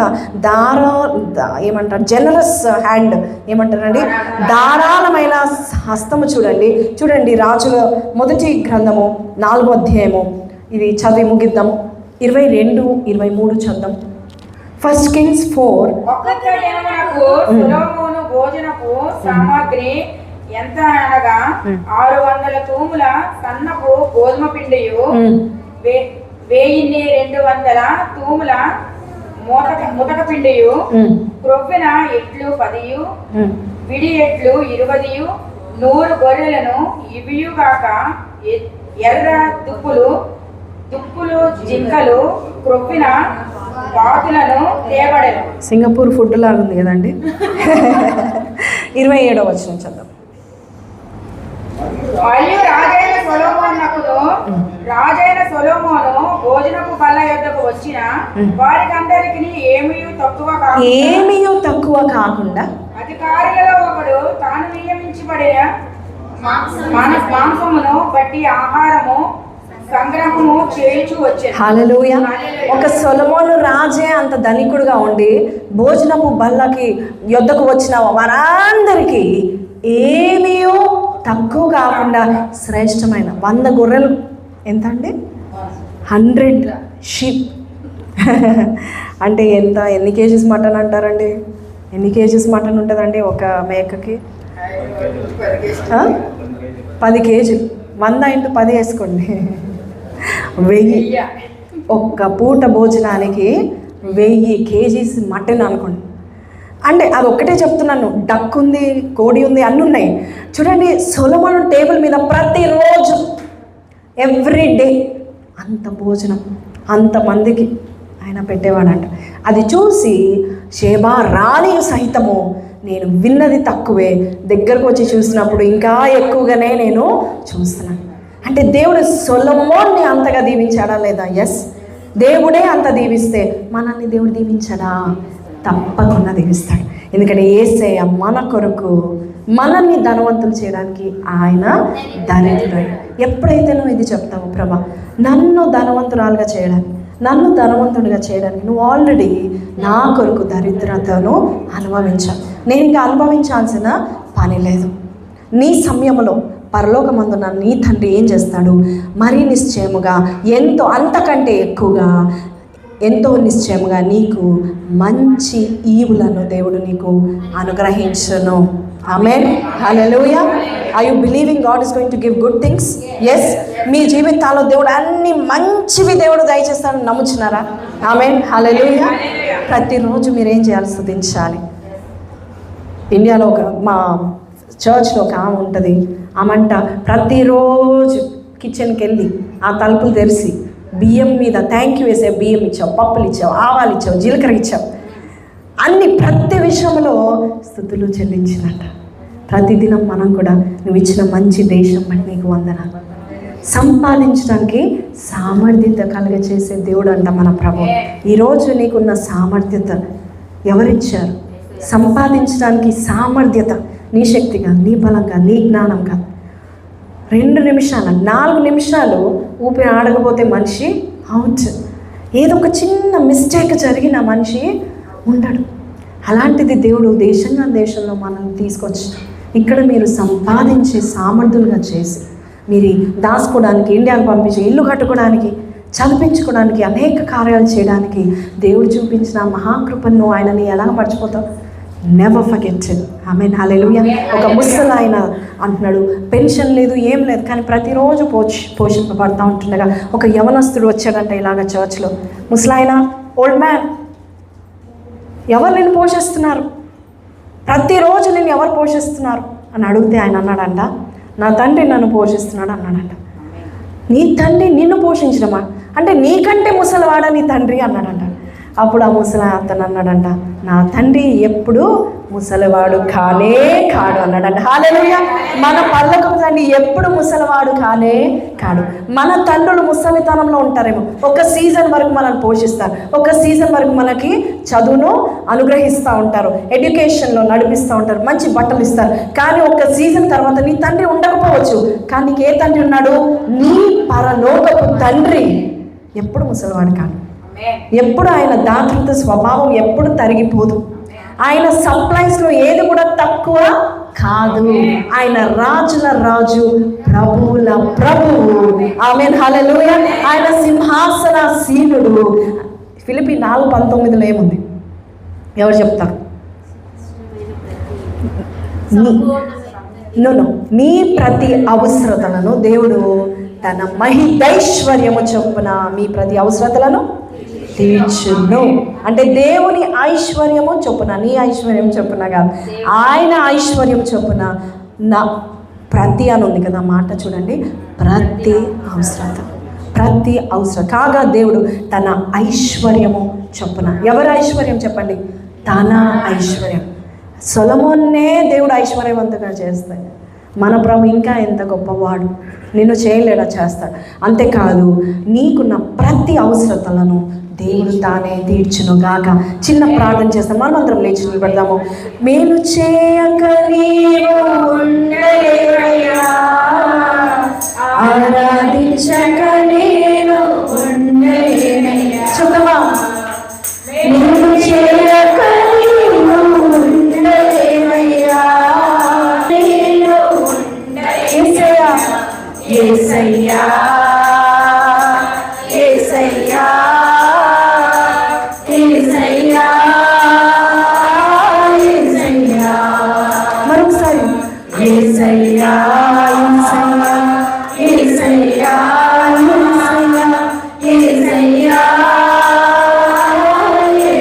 ఏమంటారు, జనరస్ హ్యాండ్ ఏమంటారండి, ధారాళమైన హస్తము చూడండి రాజుల మొదటి గ్రంథము 4వ అధ్యాయము, ఇది చదివి ముగిద్దాము. 22, 23 చదుదాం. 1 Kings 4. ఒక్కొక్క దినమునకు సొలొమోను భోజనపు సామాగ్రి ఎంత అనగా 600 తూముల సన్నపు గోధుమ పిండియు 1200 తూముల ముతక పిండియు క్రొవ్విన ఎట్లు 10 విడి ఎట్లు 20 100 గొర్రెలను ఇవియుగాక ఎర్ర దుప్పులు జింకలు క్రొవ్విన పాతులను తేబడెను. సింగపూర్ ఫుడ్ లాగా ఉంది కదండి. 27వ వచనం చదువు. మరియు రాజైన సొలొమోను భోజనపు బల్ల యొద్దకు వచ్చిన వారికందరికి ఏమీ తక్కువ కాకుండా అధికారులలో ఒకడు తాను నియమించబడిన మాంసమును బట్టి ఆహారము సంగ్రహము చేయించు వచ్చాను. హల్లెలూయా. ఒక సొలొమోను రాజే అంత ధనికుడుగా ఉండి భోజనపు బల్లకి యొద్దకు వచ్చిన వారందరికీ ఏమీ తక్కువ కాకుండా శ్రేష్టమైన 100 గొర్రెలు ఎంత అండి, 100 షీప్ అంటే ఎన్ని కేజీస్ మటన్ అంటారండి? ఎన్ని కేజీస్ మటన్ ఉంటుందండి ఒక మేకకి? 10 కేజీలు. 100 × 10 వేసుకోండి, 1000. ఒక్క పూట భోజనానికి 1000 కేజీస్ మటన్ అనుకోండి. అంటే అది ఒక్కటే చెప్తున్నాను, డక్ ఉంది, కోడి ఉంది, అన్నీ ఉన్నాయి. చూడండి, సొలొమోను టేబుల్ మీద ప్రతిరోజు ఎవ్రీడే అంత భోజనం అంతమందికి ఆయన పెట్టేవాడంట. అది చూసి షేబా రాణి సహితము, నేను విన్నది తక్కువే, దగ్గరకు వచ్చి చూసినప్పుడు ఇంకా ఎక్కువగానే నేను చూస్తున్నాను. అంటే దేవుడు సొలొమోన్ని అంతగా దీవించాడా లేదా? ఎస్, దేవుడే అంత దీవిస్తే మనల్ని దేవుడు దీవించడా? తప్పకుండా దీవిస్తాడు. ఎందుకంటే యేసయ్య మన కొరకు మనల్ని ధనవంతులు చేయడానికి ఆయన దరిద్రుడు. ఎప్పుడైతే నువ్వు ఇది చెప్తావు, ప్రభా నన్ను ధనవంతురాలుగా చేయడానికి, నన్ను ధనవంతుడిగా చేయడానికి నువ్వు ఆల్రెడీ నా కొరకు దరిద్రతను అనుభవించావు, నేను ఇంకా అనుభవించాల్సిన పని లేదు. నీ సమయంలో పరలోకమందున నీ తండ్రి ఏం చేస్తాడు? మరీ నిశ్చయముగా ఎంతో అంతకంటే ఎక్కువగా ఎంతో నిశ్చయముగా నీకు మంచి ఈవులను దేవుడు నీకు అనుగ్రహించును. Amen, hallelujah. Are you believing God is going to give good things? Yes, మీ జీవితాల్లో దేవుడు అన్ని మంచివి దేవుడు దయచేస్తాడని నమ్ముచున్నారా? ఆమేన్, హల్లెలూయా. ప్రతిరోజు మీరేం చేయాలి? స్తుతించాలి. ఇండియాలో మా చర్చ్లో ఒక ఆమె ఉంటుంది. ఆమంట ప్రతిరోజు కిచెన్కి వెళ్ళి ఆ తలుపులు తెరిచి బియ్యం మీద థ్యాంక్ యూ వేసే బియ్యం ఇచ్చావు, పప్పులు ఇచ్చావు, ఆవాలు ఇచ్చావు, జీలకర్ర ఇచ్చావు, అన్ని ప్రతి విషయంలో స్తుతులు చెల్లించినట్ట. ప్రతిదినం మనం కూడా నువ్వు ఇచ్చిన మంచి దేశం బట్టి నీకు వందనాలు. సంపాదించడానికి సామర్థ్యత కలుగచేసే దేవుడు అంట మన ప్రభు. ఈరోజు నీకున్న సామర్థ్యత ఎవరిచ్చారు? సంపాదించడానికి సామర్థ్యత నీ శక్తిగా, నీ బలంగా, నీ జ్ఞానంగా. 2 నిమిషాలు 4 నిమిషాలు ఊపిరి ఆడకపోతే మనిషి అవుట్. ఏదో ఒక చిన్న మిస్టేక్ జరిగిన మనిషి ఉండడు. అలాంటిది దేవుడు దేశంలో మనల్ని తీసుకొచ్చి ఇక్కడ మీరు సంపాదించే సామర్థ్యులుగా చేసి మీరు దాచుకోవడానికి, ఇండియాకు పంపించి ఇల్లు కట్టుకోవడానికి, చదివించుకోవడానికి, అనేక కార్యాలు చేయడానికి దేవుడు చూపించిన మహాకృపను ఆయనని ఎలా మర్చిపోతావు? Never forget it. Amen, hallelujah. ఒక ముసలాయన అంటున్నాడు, పెన్షన్ లేదు, ఏం లేదు, కానీ ప్రతిరోజు పోషింపబడతా ఉంటుండగా ఒక యవనస్తుడు వచ్చాడంట ఇలాగ చర్చ్లో. ముసలాయన, ఓల్డ్ మ్యాన్, ఎవరు నిన్ను పోషిస్తున్నారు? ప్రతిరోజు నిన్ను ఎవరు పోషిస్తున్నారు అని అడిగితే ఆయన అన్నాడంట, నా తండ్రి నన్ను పోషిస్తున్నాడు అన్నాడంట. నీ తండ్రి నిన్ను పోషించడమా? అంటే నీకంటే ముసలివాడా నీ తండ్రి అన్నాడంట. అప్పుడు ఆ ముసలి అతను అన్నాడంట, నా తండ్రి ఎప్పుడు ముసలివాడు కానే కాడు అన్నాడంట. హల్లెలూయా. మన పరలోకపు తండ్రి ఎప్పుడు ముసలివాడు కానే కాడు. మన తండ్రులు ముసలితనంలో ఉంటారేమో, ఒక సీజన్ వరకు మనల్ని పోషిస్తారు, ఒక సీజన్ వరకు మనకి చదువును అనుగ్రహిస్తూ ఉంటారు, ఎడ్యుకేషన్లో నడిపిస్తూ ఉంటారు, మంచి బట్టలు ఇస్తారు. కానీ ఒక సీజన్ తర్వాత నీ తండ్రి ఉండకపోవచ్చు, కానీ నీకు ఏ తండ్రి ఉన్నాడు? నీ పరలోకపు తండ్రి ఎప్పుడు ముసలివాడు కాదు. ఎప్పుడు ఆయన దాతృత్వ స్వభావం ఎప్పుడు తరిగిపోదు. ఆయన సప్లైస్లో ఏది కూడా తక్కువ కాదు. ఆయన రాజుల రాజు, ప్రభువుల ప్రభువు. ఆమేన్, హల్లెలూయా. ఆయన సింహాసనాసీనుడు. ఫిలిప్పీ 4:19 ఏముంది? ఎవరు చెప్తారు? నీ ప్రతి అవసరతలను దేవుడు తన మహిదైశ్వర్యము చొప్పున మీ ప్రతి అవసరతలను తీర్చును. అంటే దేవుని ఐశ్వర్యము చొప్పున, నీ ఐశ్వర్యం చొప్పున కాదు, ఆయన ఐశ్వర్యం చొప్పున నా ప్రతి అని ఉంది కదా మాట, చూడండి, ప్రతి అవసరం కాగా దేవుడు తన ఐశ్వర్యము చొప్పున. ఎవరి ఐశ్వర్యం చెప్పండి? తన ఐశ్వర్యం. సొలొమోన్నే దేవుడు ఐశ్వర్యవంతంగా చేస్తాడు. మన ప్రభు ఇంకా ఎంత గొప్పవాడు, నిన్ను చేయలేడా? చేస్తాడు. అంతేకాదు, నీకున్న ప్రతి అవసరతలను దేవుడు తానే తీర్చును గాక. చిన్న ప్రార్థన చేస్తాం, మనమందరం లేచి నిలబడదాము. మేలు చేయక నీవు ఉండలేవయ్యా, ఆరాధించక నేను ఉండలేనయ్యా. చూద్దామా? మేలు చేయక నీవు ఉండలేవయ్యా, నేను ఉండలేనయ్యా. యేసయ్యా, యేసయ్యా, యేసయ్యా, యేసయ్యా. మరొకసారి యేసయ్యా, యేసయ్యా, యేసయ్యా, యేసయ్యా, యేసయ్యా.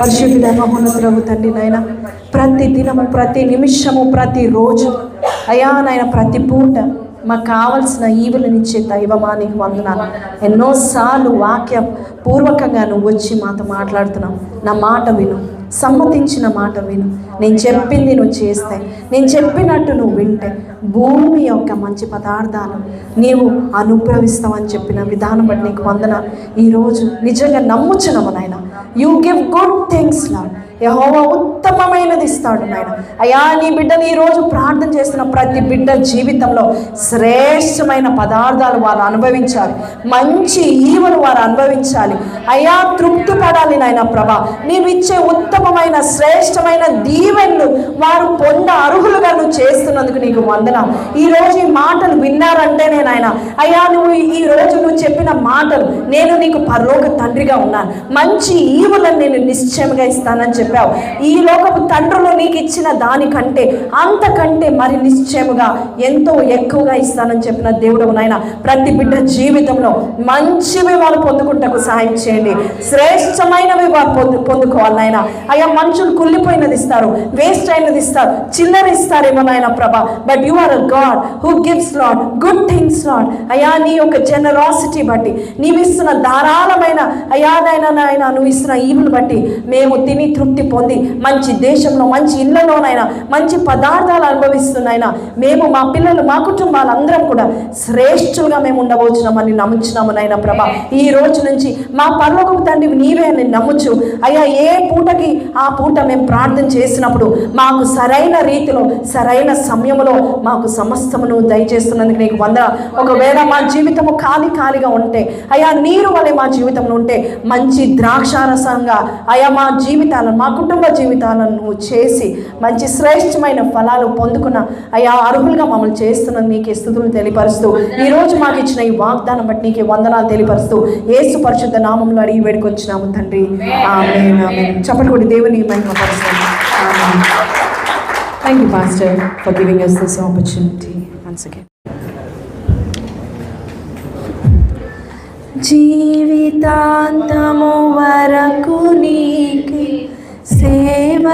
పరిశుద్ధ మహోన్నతుడవు తండ్రి నాయన, ప్రతి దినము, ప్రతి నిమిషము, ప్రతిరోజు అయా నాయన, ప్రతి పూట మాకు కావలసిన ఈవులనిచ్చే దైవమా నీకు వందనాలు. ఎన్నోసార్లు వాక్య పూర్వకంగా నువ్వు వచ్చి మాతో మాట్లాడుతున్నావు. నా మాట విను, సమ్మతించిన మాట విను. నేను చెప్పింది నువ్వు చేస్తే, నేను చెప్పినట్టు నువ్వు వింటే భూమి యొక్క మంచి పదార్థాలు నీవు అనుభవిస్తావని చెప్పిన విధానం బట్టి నీకు వందనాలు. ఈరోజు నిజంగా నమ్ముచున్నాము నాయన. You give good things Lord. Jehovah ఉత్తమమైనది ఇస్తాడు నాయన. అయ్యా నీ బిడ్డని ఈరోజు ప్రార్థన చేస్తున్న ప్రతి బిడ్డ జీవితంలో శ్రేష్టమైన పదార్థాలు వారు అనుభవించాలి, మంచి ఈవులు వారు అనుభవించాలి. అయ్యా తృప్తి పడాలి నాయన ప్రభా. నీవిచ్చే ఉత్తమమైన శ్రేష్టమైన దీవెనలు వారు పొంద అర్హులుగా నువ్వు చేస్తున్నందుకు నీకు వందనాలు. ఈరోజు ఈ మాటలు విన్నారంటేనే నాయన అయ్యా నువ్వు ఈ రోజు నువ్వు చెప్పిన మాటలు, నేను నీకు పరలోక తండ్రిగా ఉన్నాను, మంచి ఈవులను నేను నిశ్చయంగా ఇస్తానని చెప్పావు. ఈ లోకపు తండ్రులు నీకు ఇచ్చిన దానికంటే అంతకంటే మరి నిశ్చయముగా ఎంతో ఎక్కువగా ఇస్తానని చెప్పిన దేవుడు నాయన ప్రతి బిడ్డ జీవితంలో మంచివి వాళ్ళు పొందుకుంటకు సహాయం చేయండి. శ్రేష్టమైనవి వారు పొందుకోవాలి నాయన. అయ్యా మనుషులు కుళ్ళిపోయినది ఇస్తారు, వేస్ట్ అయినది ఇస్తారు, చిల్లర ఇస్తారేమో నాయన ప్రభా. But you are a God who gives Lord good things Lord. అయ్యా నీ యొక్క జనరాసిటీ బట్టి, నీవిస్తున్న ధారాళమైన అయ్యా నాయన నువ్వు ఇస్తున్న ఈవులు బట్టి మేము తిని తృప్తి పొంది మంచి దేశంలో మంచి ఇళ్లలోనైనా మంచి పదార్థాలు అనుభవిస్తున్నాయినా మేము మా పిల్లలు మా కుటుంబాలందరం కూడా శ్రేష్ఠులుగా మేము ఉండబోచున్నామని నమ్ముచున్నాము నాయన ప్రభా. ఈ రోజు నుంచి మా పరలోకపు తండ్రి నీవే అని నమ్ముచు అయ్యా ఏ పూటకి ఆ పూట మేము ప్రార్థన చేసినప్పుడు మాకు సరైన రీతిలో సరైన సమయంలో మాకు సమస్తమును దయచేస్తున్నందుకు నీకు వందనాలు. ఒకవేళ మా జీవితము ఖాళీగా ఉంటే అయ్యా నీరు వలె మా జీవితంలో ఉంటే మంచి ద్రాక్షారసంగా అయ్యా మా జీవితాలను మా కుటుంబ జీవితాలను నువ్వు చేసి మంచి శ్రేష్టమైన ఫలాలు పొందుకున్న అయ్యా అర్హులుగా మమ్మల్ని చేస్తున్న నీకే స్తుతులు తెలియపరుస్తూ ఈరోజు మాకు ఇచ్చిన ఈ వాగ్దానం బట్టి నీకే వందనాలు తెలియపరుస్తూ యేసు పరిశుద్ధ నామంలో అడిగి వేడుకొంచున్నాము తండ్రి. ఆమేన్ ఆమేన్. చప్పట్లు కొట్టి దేవుని మహిమపరుస్తాము. ఆమేన్. Thank you, Pastor, for giving us this opportunity once again. జీవితాంతము వరకు నీకే సేవ